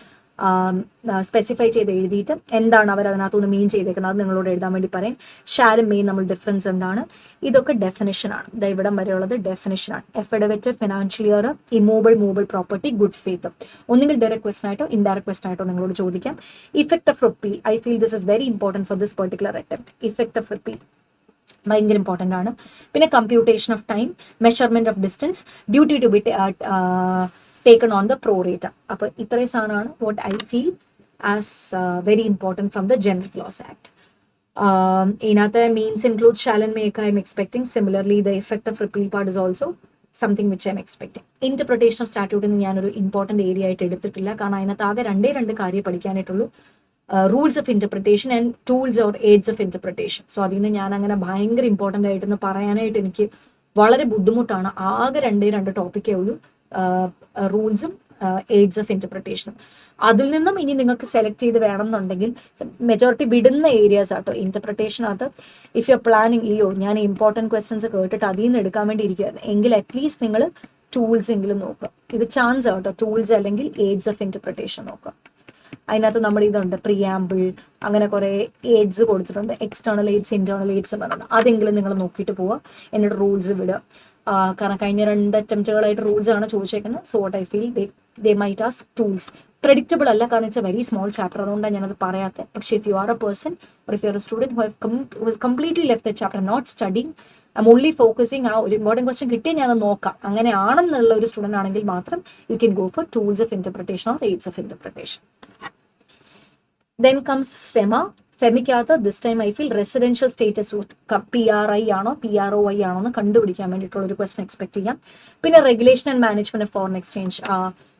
സ്പെസിഫൈ ചെയ്ത് എഴുതിയിട്ട് എന്താണ് അവർ അതിനകത്തൊന്ന് മീൻ ചെയ്തേക്കുന്നത് അത് നിങ്ങളോട് എഴുതാൻ വേണ്ടി പറയും. ഷാലും മെയിൻ നമ്മൾ ഡിഫറൻസ് എന്താണ്, ഇതൊക്കെ ഡെഫിനിഷനാണ്. ഇവിടം വരെയുള്ളത് ഡെഫിനിഷനാണ്. Affidavit, financial year, immovable movable property, good faith. ഒന്നുകിൽ ഡയറക്റ്റ് ക്വസ്റ്റൻ ആയിട്ടോ ഇൻഡയറക്റ്റ് ക്വസ്റ്റൻ ആയിട്ടോ നിങ്ങളോട് ചോദിക്കാം. Effect of repeal, I feel this is very important for this particular attempt. Effect of repeal ഭയങ്കര ഇമ്പോർട്ടൻ്റ് ആണ്. പിന്നെ computation of time, measurement of distance, duty to be taken on the pro rata. അപ്പോൾ ഇത്രയും സാധനമാണ് what I feel as very important from the General Clause Act. ഇതിനകത്ത് means include shall and may ഒക്കെ I'm expecting. Similarly, the effect of repeal part is also something which I'm expecting. Interpretation of statute എന്ന് ഞാനൊരു important area ആയിട്ട് എടുത്തിട്ടില്ല, കാരണം അതിനകത്ത് ആകെ രണ്ട് കാര്യം പഠിക്കാനായിട്ടുള്ളൂ, rules of interpretation and tools or aids of interpretation. So അതിൽ നിന്ന് ഞാൻ അങ്ങനെ ഭയങ്കര ഇമ്പോർട്ടൻ്റ് ആയിട്ടെന്ന് പറയാനായിട്ട് എനിക്ക് വളരെ ബുദ്ധിമുട്ടാണ്. ആകെ രണ്ട് ടോപ്പിക്കേ ഉള്ളൂ, റൂൾസും എയ്ഡ്സ് ഓഫ് ഇന്റർപ്രിട്ടേഷനും. അതിൽ നിന്നും ഇനി നിങ്ങൾക്ക് സെലക്ട് ചെയ്ത് വേണമെന്നുണ്ടെങ്കിൽ മെജോറിറ്റി വിടുന്ന ഏരിയാസ് ആട്ടോ ഇന്റർപ്രിട്ടേഷനകത്ത്. ഇഫ് യു ആർ പ്ലാനിങ് അയ്യോ ഞാൻ ഇമ്പോർട്ടൻറ്റ് ക്വസ്റ്റ്യൻസ് കേട്ടിട്ട് അതിൽ നിന്ന് എടുക്കാൻ വേണ്ടി ഇരിക്കുകയായിരുന്നു എങ്കിൽ അറ്റ്ലീസ്റ്റ് നിങ്ങൾ ടൂൾസ് എങ്കിലും നോക്കുക. ഇത് ചാൻസ് ആട്ടോ, ടൂൾസ് അല്ലെങ്കിൽ എയ്ഡ്സ് ഓഫ് ഇന്റർപ്രിട്ടേഷൻ നോക്കുക. അതിനകത്ത് നമ്മുടെ ഇതുണ്ട് പ്രിയാമ്പിൾ, അങ്ങനെ കുറേ എയ്ഡ്സ് കൊടുത്തിട്ടുണ്ട്, എക്സ്റ്റേണൽ എയ്ഡ്സ് ഇന്റേണൽ എയ്ഡ്സ് പറയുന്നത്. അതെങ്കിലും നിങ്ങൾ നോക്കിയിട്ട് പോവുക, എന്നിട്ട് റൂൾസ് വിടുക. കാരണം കഴിഞ്ഞ 2 അറ്റംപ്റ്റുകളായിട്ട് റൂൾസ് ആണ് ചോദിച്ചേക്കുന്നത്. So what I feel they might ask tools. Predictable അല്ല, കാരണം it's a very small chapter, അതുകൊണ്ടാണ് ഞാനത് പറയാത്തത്. പക്ഷേ if you are a person or if you are a student who have completely left the chapter not studying, I'm only focusing, ആ ഒരു important question കിട്ടിയാൽ ഞാൻ നോക്കാം, അങ്ങനെയാണെന്നുള്ള ഒരു സ്റ്റുഡൻ്റ് ആണെങ്കിൽ മാത്രം you can go for tools of interpretation or aids of interpretation. Then comes FEMA. ഫെമിക്കകത്ത് this time I feel residential status PRI ആണോ PROI ആണോ എന്ന് കണ്ടുപിടിക്കാൻ വേണ്ടിയിട്ടുള്ള ഒരു ക്വസ്റ്റൻ എക്സ്പെക്ട് ചെയ്യാം. പിന്നെ regulation and management of foreign exchange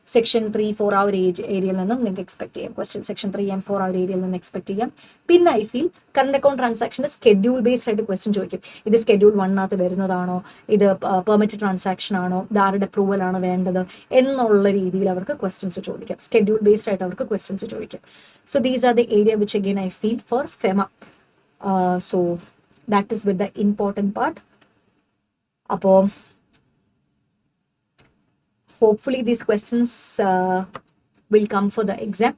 section 3-4 ആ ഒരു ഏരിയയിൽ നിന്നും നിങ്ങൾക്ക് എക്സ്പെക്ട് ചെയ്യാം ക്വസ്റ്റ്യൻ. സെക്ഷൻ 3 and 4 ആ ഒരു ഏരിയയിൽ നിന്ന് എക്സ്പെക്ട് ചെയ്യാം. പിന്നെ ഐ ഫീൽ കറണ്ട് അക്കൗണ്ട് ട്രാൻസാക്ഷൻ്റെ സ്കെഡ്യൂൾ ബേസ്ഡ് ആയിട്ട് ക്വസ്റ്റ്യൻ ചോദിക്കും. ഇത് സ്കെഡ്യൂൾ 1 വരുന്നതാണോ, ഇത് പെർമിറ്റഡ് ട്രാൻസാക്ഷൻ ആണോ, ഇതാരുടെ അപ്രൂവൽ ആണ് വേണ്ടത് എന്നുള്ള രീതിയിൽ അവർക്ക് ക്വസ്റ്റ്യൻസ് ചോദിക്കാം. സ്കെഡ്യൂൾ ബേസ്ഡ് ആയിട്ട് അവർക്ക് ക്വസ്റ്റ്യൻസ് ചോദിക്കാം. So these are the area which again I feel for FEMA. So that is with the important part. അപ്പോൾ hopefully these questions will come for the exam.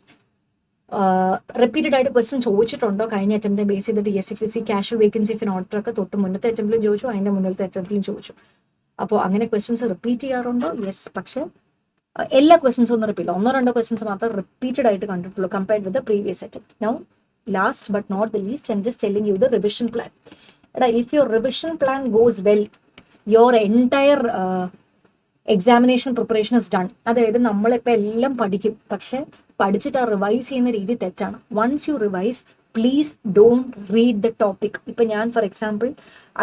Repeated ആയിട്ട് question ചോദിച്ചിട്ടുണ്ടോ കഴിഞ്ഞ അറ്റംപ്റ്റിനെ base ചെയ്തിട്ട്? SFC casual vacancy in ഓർഡറൊക്കെ തൊട്ട് മുന്നത്തെ അറ്റംപ്റ്റിലും ചോദിച്ചു, അതിൻ്റെ മുന്നിലത്തെ അറ്റംപ്റ്റിലും ചോദിച്ചു. അപ്പോൾ അങ്ങനെ ക്വസ്റ്റ്യൻസ് റിപ്പീറ്റ് ചെയ്യാറുണ്ടോ? യെസ്. പക്ഷേ എല്ലാ ക്വസ്റ്റ്യൻസും ഒന്നും റിപ്പീറ്റ്, 1-2 ക്വസ്റ്റ്യൻസ് മാത്രം റിപ്പീറ്റഡ് ആയിട്ട് കണ്ടിട്ടുള്ളൂ compared with the previous attempt. Now last but not the least, I'm just telling you the revision plan. എടാ, if your revision plan goes well, your entire examination preparation is done. അതായത് നമ്മളിപ്പോൾ എല്ലാം പഠിക്കും, പക്ഷെ പഠിച്ചിട്ട് ആ revise ചെയ്യുന്ന രീതി തെറ്റാണ്. Once you revise, please don't read the topic. ഇപ്പം ഞാൻ for example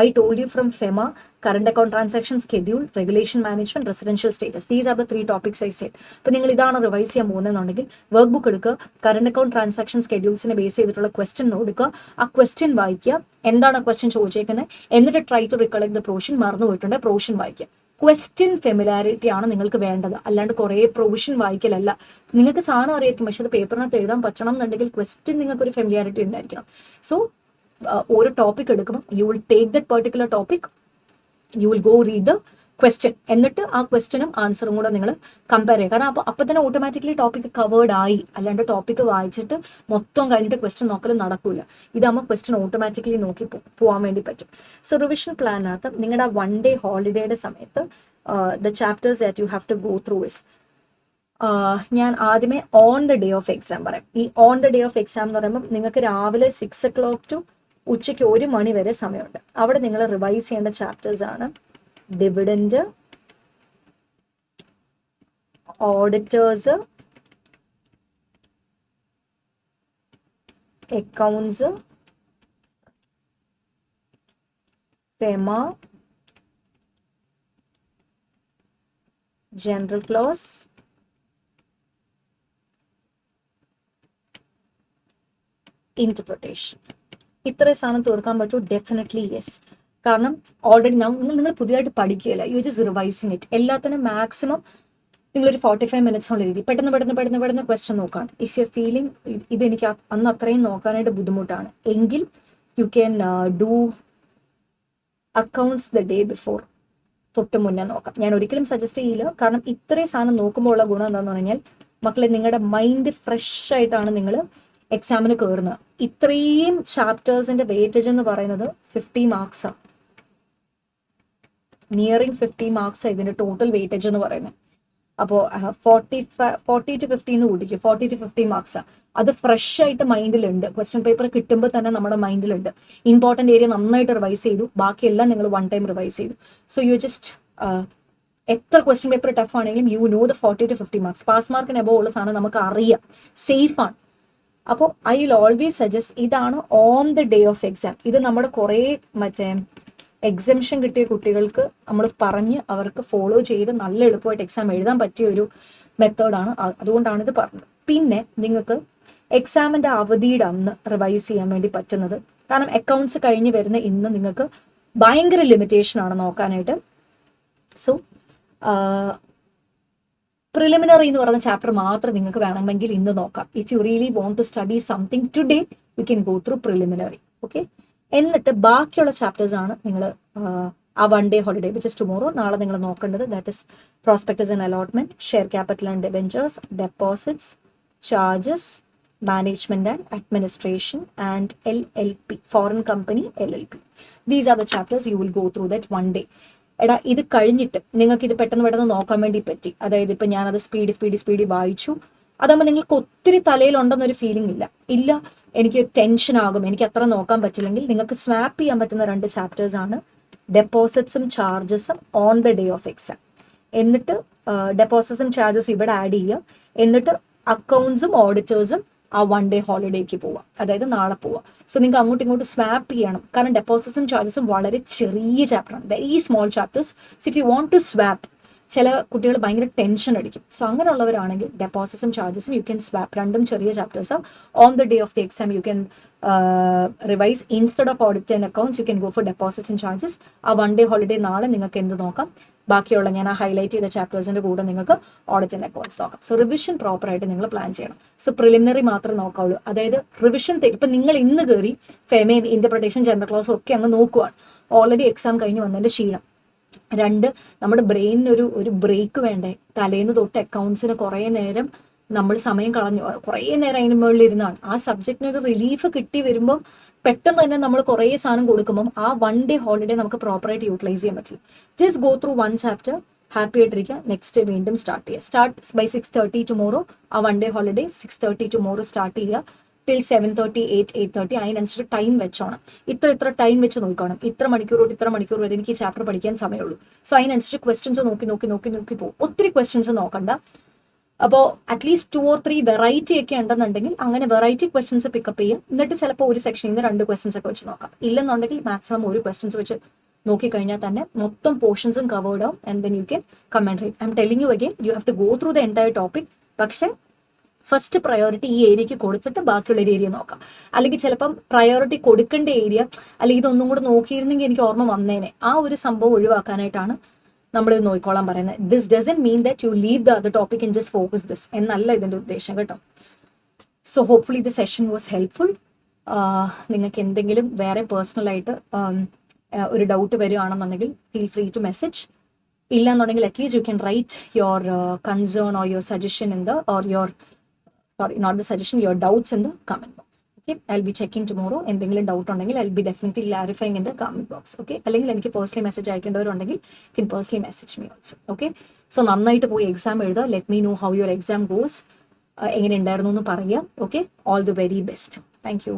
I told you from FEMA, current account transaction schedule, regulation management, residential status, these are the 3 topics I said. അപ്പോൾ നിങ്ങൾ ഇതാണ് റിവൈസ് ചെയ്യാൻ പോകുന്നതെന്നുണ്ടെങ്കിൽ വർക്ക് ബുക്ക് എടുക്കുക, current account transaction സ്കെഡ്യൂൾസിനെ base ചെയ്തിട്ടുള്ള ക്വസ്റ്റ്യൻ എടുക്കുക, ആ ക്വസ്റ്റ്യൻ വായിക്കുക, എന്താണ് ക്വസ്റ്റ്യൻ ചോദിച്ചേക്കുന്നത്, എന്നിട്ട് try to recollect the provision. മറന്നു പോയിട്ടുണ്ട്, പ്രൊവിഷൻ വായിക്കുക. ക്വസ്റ്റ്യൻ ഫെമിലാരിറ്റി ആണ് നിങ്ങൾക്ക് വേണ്ടത്, അല്ലാണ്ട് കുറേ പ്രൊവിഷൻ വായിക്കലല്ല. നിങ്ങൾക്ക് സാധനം അറിയായിരിക്കും, പക്ഷെ അത് പേപ്പറിനകത്ത് എഴുതാൻ പറ്റണം എന്നുണ്ടെങ്കിൽ ക്വസ്റ്റ്യൻ നിങ്ങൾക്കൊരു ഫെമിലാരിറ്റി ഉണ്ടായിരിക്കണം. സോ ഒരു ടോപ്പിക് എടുക്കുമ്പോൾ you will take that particular topic, U will go read the question, എന്നിട്ട് ആ ക്വസ്റ്റ്യനും ആൻസറും കൂടെ നിങ്ങൾ കമ്പയർ ചെയ്യുക. കാരണം അപ്പോൾ തന്നെ ഓട്ടോമാറ്റിക്കലി ടോപ്പിക് കവേർഡ് ആയി. അല്ലാണ്ട് ടോപ്പിക് വായിച്ചിട്ട് മൊത്തം കഴിഞ്ഞിട്ട് ക്വസ്റ്റ്യൻ നോക്കലും നടക്കില്ല. ഇതാകുമ്പോൾ ക്വസ്റ്റ്യൻ ഓട്ടോമാറ്റിക്കലി നോക്കി പോകാൻ വേണ്ടി പറ്റും. സോ റിവിഷൻ പ്ലാനകത്ത് നിങ്ങളുടെ 1 day ഹോളിഡേയുടെ സമയത്ത് the chapters that you have to go through is ഞാൻ ആദ്യമേ on the day of exam പറയാം. ഈ on the day of exam എന്ന് പറയുമ്പോൾ നിങ്ങൾക്ക് രാവിലെ 6 o'clock to ഉച്ചയ്ക്ക് 1 മണി വരെ സമയമുണ്ട്. അവിടെ നിങ്ങൾ റിവൈസ് ചെയ്യേണ്ട ചാപ്റ്റേഴ്സ് ആണ് dividend, auditors, accounts, Pema, general close, interpretation. ഇത്രയും സാധനം തീർക്കാൻ പറ്റുമോ? Definitely yes. കാരണം ഓൾറെഡി നിങ്ങൾ പുതിയതായിട്ട് പഠിക്കുകയില്ല, യു ജസ്റ്റ് റിവൈസിങ് ഇറ്റ്. എല്ലാത്തിനും മാക്സിമം നിങ്ങളൊരു 45 minutes എഴുതി പെട്ടെന്ന് ക്വസ്റ്റ്യൻ നോക്കുകയാണ്. ഇഫ് യു ഫീലിംഗ് ഇതെനിക്ക് അന്ന് അത്രയും നോക്കാനായിട്ട് ബുദ്ധിമുട്ടാണ് എങ്കിൽ you can do accounts the day before, തൊട്ട് മുന്നേ നോക്കാം. ഞാൻ ഒരിക്കലും സജസ്റ്റ് ചെയ്യില്ല. കാരണം ഇത്രയും സാധനം നോക്കുമ്പോൾ ഉള്ള ഗുണം എന്താണെന്ന് പറഞ്ഞാൽ മക്കളെ നിങ്ങളുടെ മൈൻഡ് ഫ്രഷ് ആയിട്ടാണ് നിങ്ങൾ എക്സാമിന് കയറുന്നത്. ഇത്രയും ചാപ്റ്റേഴ്സിന്റെ വെയിറ്റേജ് എന്ന് പറയുന്നത് 50 മാർക്സാണ്. നിയറിങ് 50 മാർക്സ് ഇതിന്റെ ടോട്ടൽ വെയിറ്റേജ് എന്ന് പറയുന്നത്. അപ്പോൾ 40 to 50 എന്ന് കൂട്ടിക്കും, 40 to 50 മാർക്സ്. അത് ഫ്രഷ് ആയിട്ട് മൈൻഡിലുണ്ട്. ക്വസ്റ്റ്യൻ പേപ്പർ കിട്ടുമ്പോൾ തന്നെ നമ്മുടെ മൈൻഡിലുണ്ട്. ഇമ്പോർട്ടൻ്റ് ഏരിയ നന്നായിട്ട് റിവൈസ് ചെയ്തു, ബാക്കിയെല്ലാം നിങ്ങൾ 1 time റിവൈസ് ചെയ്തു. സോ യു ജസ്റ്റ് എത്ര ക്വസ്റ്റ്യൻ പേപ്പർ ടഫ് ആണെങ്കിലും you know the 40 to 50 marks. Pass മാർക്കിന് എബോവ് ഉള്ള സാധനം നമുക്ക് അറിയാം, സേഫാണ്. അപ്പോൾ ഐ വിൽ ഓൾവേസ് സജസ്റ്റ് ഇതാണ് on the day of exam. ഇത് നമ്മുടെ കുറേ എക്സംഷൻ കിട്ടിയ കുട്ടികൾക്ക് നമ്മൾ പറഞ്ഞ് അവർക്ക് ഫോളോ ചെയ്ത് നല്ല എളുപ്പമായിട്ട് എക്സാം എഴുതാൻ പറ്റിയ ഒരു മെത്തേഡാണ്. അതുകൊണ്ടാണ് ഇത് പറഞ്ഞത്. പിന്നെ നിങ്ങൾക്ക് എക്സാമിൻ്റെ അവധിയുടെ അന്ന് റിവൈസ് ചെയ്യാൻ വേണ്ടി പറ്റുന്നത്, കാരണം അക്കൗണ്ട്സ് കഴിഞ്ഞ് വരുന്ന ഇന്ന് നിങ്ങൾക്ക് ഭയങ്കര ലിമിറ്റേഷൻ ആണ് നോക്കാനായിട്ട്. സോ പ്രിലിമിനറി എന്ന് പറയുന്ന ചാപ്റ്റർ മാത്രം നിങ്ങൾക്ക് വേണമെങ്കിൽ ഇന്ന് നോക്കാം. If you really want to study something today you can go through preliminary. Okay, എന്നിട്ട് ബാക്കിയുള്ള ചാപ്റ്റേഴ്സ് ആണ് നിങ്ങൾ ആ 1 day holiday which is tomorrow, നാളെ നിങ്ങൾ നോക്കേണ്ടത്. That is prospectus and allotment, share capital and debentures, deposits, charges, management and administration and LLP, foreign company LLP. These are the chapters you will go through that 1 day. എടാ ഇത് കഴിഞ്ഞിട്ട് നിങ്ങൾക്ക് ഇത് പെട്ടെന്ന് നോക്കാൻ വേണ്ടി പറ്റി. അതായത് ഇപ്പം ഞാനത് സ്പീഡി വായിച്ചു, അതാകുമ്പോൾ നിങ്ങൾക്ക് ഒത്തിരി തലയിലുണ്ടെന്നൊരു ഫീലിംഗ് ഇല്ല എനിക്ക് ടെൻഷൻ ആകും, എനിക്ക് അത്ര നോക്കാൻ പറ്റില്ലെങ്കിൽ നിങ്ങൾക്ക് സ്വാപ്പ് ചെയ്യാൻ പറ്റുന്ന 2 ചാപ്റ്റേഴ്സ് ആണ് ഡെപ്പോസിറ്റ്സും ചാർജസും on the day of exam. എന്നിട്ട് ഡെപ്പോസിറ്റ്സും ചാർജസും ഇവിടെ ആഡ് ചെയ്യുക. എന്നിട്ട് അക്കൗണ്ട്സും ഓഡിറ്റേഴ്സും ആ 1 day ഹോളിഡേക്ക് പോവാം, അതായത് നാളെ പോവാം. സോ നിങ്ങൾക്ക് അങ്ങോട്ടും ഇങ്ങോട്ട് സ്വാപ്പ് ചെയ്യണം. കാരണം ഡെപ്പോസിറ്റ്സും ചാർജസും വളരെ ചെറിയ ചാപ്റ്ററാണ്, very small chapters. So if you want to swap, ചില കുട്ടികൾ ഭയങ്കര ടെൻഷൻ അടിക്കും. സോ അങ്ങനെയുള്ളവരാണെങ്കിൽ ഡെപ്പോസിറ്റ്സും ചാർജസും യു ക്യാൻ സ്വാപ്പ്. 2 ചെറിയ chapters on the day of the exam you can revise. Instead of audit and accounts you can go for deposits and charges. ആ 1 day holiday നാളെ നിങ്ങൾക്ക് എന്ത് നോക്കാം, ബാക്കിയുള്ള ഞാൻ ആ ഹൈലൈറ്റ് ചെയ്ത ചാപ്റ്റേഴ്സിന്റെ കൂടെ നിങ്ങൾക്ക് ഓഡിറ്റ് ആൻഡ് അക്കൗണ്ട്സ് നോക്കാം. സോ റിവിഷൻ പ്രോപ്പറായിട്ട് നിങ്ങൾ പ്ലാൻ ചെയ്യണം. സോ പ്രിലിമിനറി മാത്രം നോക്കാവുള്ളൂ. അതായത് റിവിഷൻ ഇപ്പം നിങ്ങൾ ഇന്ന് കയറി ഫെമേ, ഇന്റർപ്രിട്ടേഷൻ, ജനറൽ ക്ലോസ് ഒക്കെ അങ്ങ് നോക്കുവാണ്. ഓൾറെഡി എക്സാം കഴിഞ്ഞ് വന്നതിന്റെ ക്ഷീണം. 2, നമ്മുടെ ബ്രെയിനിന് ഒരു ബ്രേക്ക് വേണ്ടേ. തലേന്ന് തൊട്ട് അക്കൗണ്ട്സിന് കുറേ നേരം നമ്മൾ സമയം കളഞ്ഞു, കുറേ നേരം അതിന് മുകളിൽ ഇരുന്നാണ്. ആ സബ്ജക്റ്റിന് ഒരു റിലീഫ് കിട്ടി വരുമ്പം പെട്ടെന്ന് തന്നെ നമ്മൾ കുറേ സാധനം കൊടുക്കുമ്പം ആ 1 day ഹോളിഡേ നമുക്ക് പ്രോപ്പറായിട്ട് യൂട്ടിലൈസ് ചെയ്യാൻ പറ്റില്ല. Just go through 1 chapter, happy ആയിട്ടിരിക്കുക. നെക്സ്റ്റ് വീണ്ടും സ്റ്റാർട്ട് ചെയ്യുക. Start by 6:30 tomorrow. ആ 1 day ഹോളിഡേ 6:30 ടുമോറോ സ്റ്റാർട്ട് ചെയ്യുക ടിൽ 7:30, 8:30. അതിനനുസരിച്ച് ടൈം വെച്ചോണം. ഇത്ര ടൈം വെച്ച് നോക്കണം. ഇത്ര മണിക്കൂർ തൊട്ട് ഇത്ര മണിക്കൂർ വരെ എനിക്ക് ഈ ചാപ്റ്റർ പഠിക്കാൻ സമയമുള്ളൂ. സോ അതിനനുസരിച്ച് ക്വസ്റ്റ്യൻസ് നോക്കി പോകും. ഒത്തിരി ക്വസ്റ്റ്യൻസ് നോക്കണ്ട. അപ്പോൾ അറ്റ്ലീസ്റ്റ് 2 or 3 വെറൈറ്റി ഒക്കെ ഉണ്ടെന്നുണ്ടെങ്കിൽ അങ്ങനെ വെറൈറ്റി ക്വസ്റ്റ്യൻസ് പിക്കപ്പ് ചെയ്യുക. എന്നിട്ട് ചിലപ്പോൾ ഒരു സെക്ഷനിൽ നിന്ന് 2 questions ഒക്കെ വെച്ച് നോക്കാം. ഇല്ലെന്നുണ്ടെങ്കിൽ മാക്സിമം 1 questions വെച്ച് നോക്കിക്കഴിഞ്ഞാൽ തന്നെ മൊത്തം പോർഷൻസും കവേർഡ് ആവും. And then you can comment right. I am telling you again, you have to go through the entire topic. പക്ഷേ ഫസ്റ്റ് പ്രയോറിറ്റി ഈ ഏരിയക്ക് കൊടുത്തിട്ട് ബാക്കിയുള്ള ഒരു ഏരിയ നോക്കാം. അല്ലെങ്കിൽ ചിലപ്പം പ്രയോറിറ്റി കൊടുക്കേണ്ട ഏരിയ അല്ലെങ്കിൽ ഇതൊന്നും കൂടെ നോക്കിയിരുന്നെങ്കിൽ എനിക്ക് ഓർമ്മ വന്നേനെ, ആ ഒരു സംഭവം ഒഴിവാക്കാനായിട്ടാണ് നമ്മൾ ഇത് നോക്കിക്കോളാൻ പറയുന്നത്. This doesn't mean that you leave the other topic and just focus this എന്നല്ല ഇതിൻ്റെ ഉദ്ദേശം കേട്ടോ. So hopefully the session was helpful. നിങ്ങൾക്ക് എന്തെങ്കിലും വേറെ പേഴ്സണലായിട്ട് ഒരു ഡൗട്ട് വരികയാണെന്നുണ്ടെങ്കിൽ ഫീൽ ഫ്രീ ടു മെസ്സേജ്. ഇല്ലാന്നുണ്ടെങ്കിൽ at least you can write your concern or your suggestion in the, or your, sorry, not the suggestion, your doubts in the comment box. Okay, I be checking tomorrow. എന്തെങ്കിലും doubt ഉണ്ടെങ്കിൽ I be definitely clarifying in the comment box. Okay, അല്ലെങ്കിൽ എനിക്ക് personally message അയക്കേണ്ടവരുണ്ടെങ്കിൽ can personally message me also. Okay, so നന്നായിട്ട് പോയി exam എഴുതുക. Let me know how your exam goes. എങ്ങനെ ഉണ്ടായിരുന്നു എന്ന് പറയാം. Okay, all the very best. Thank U.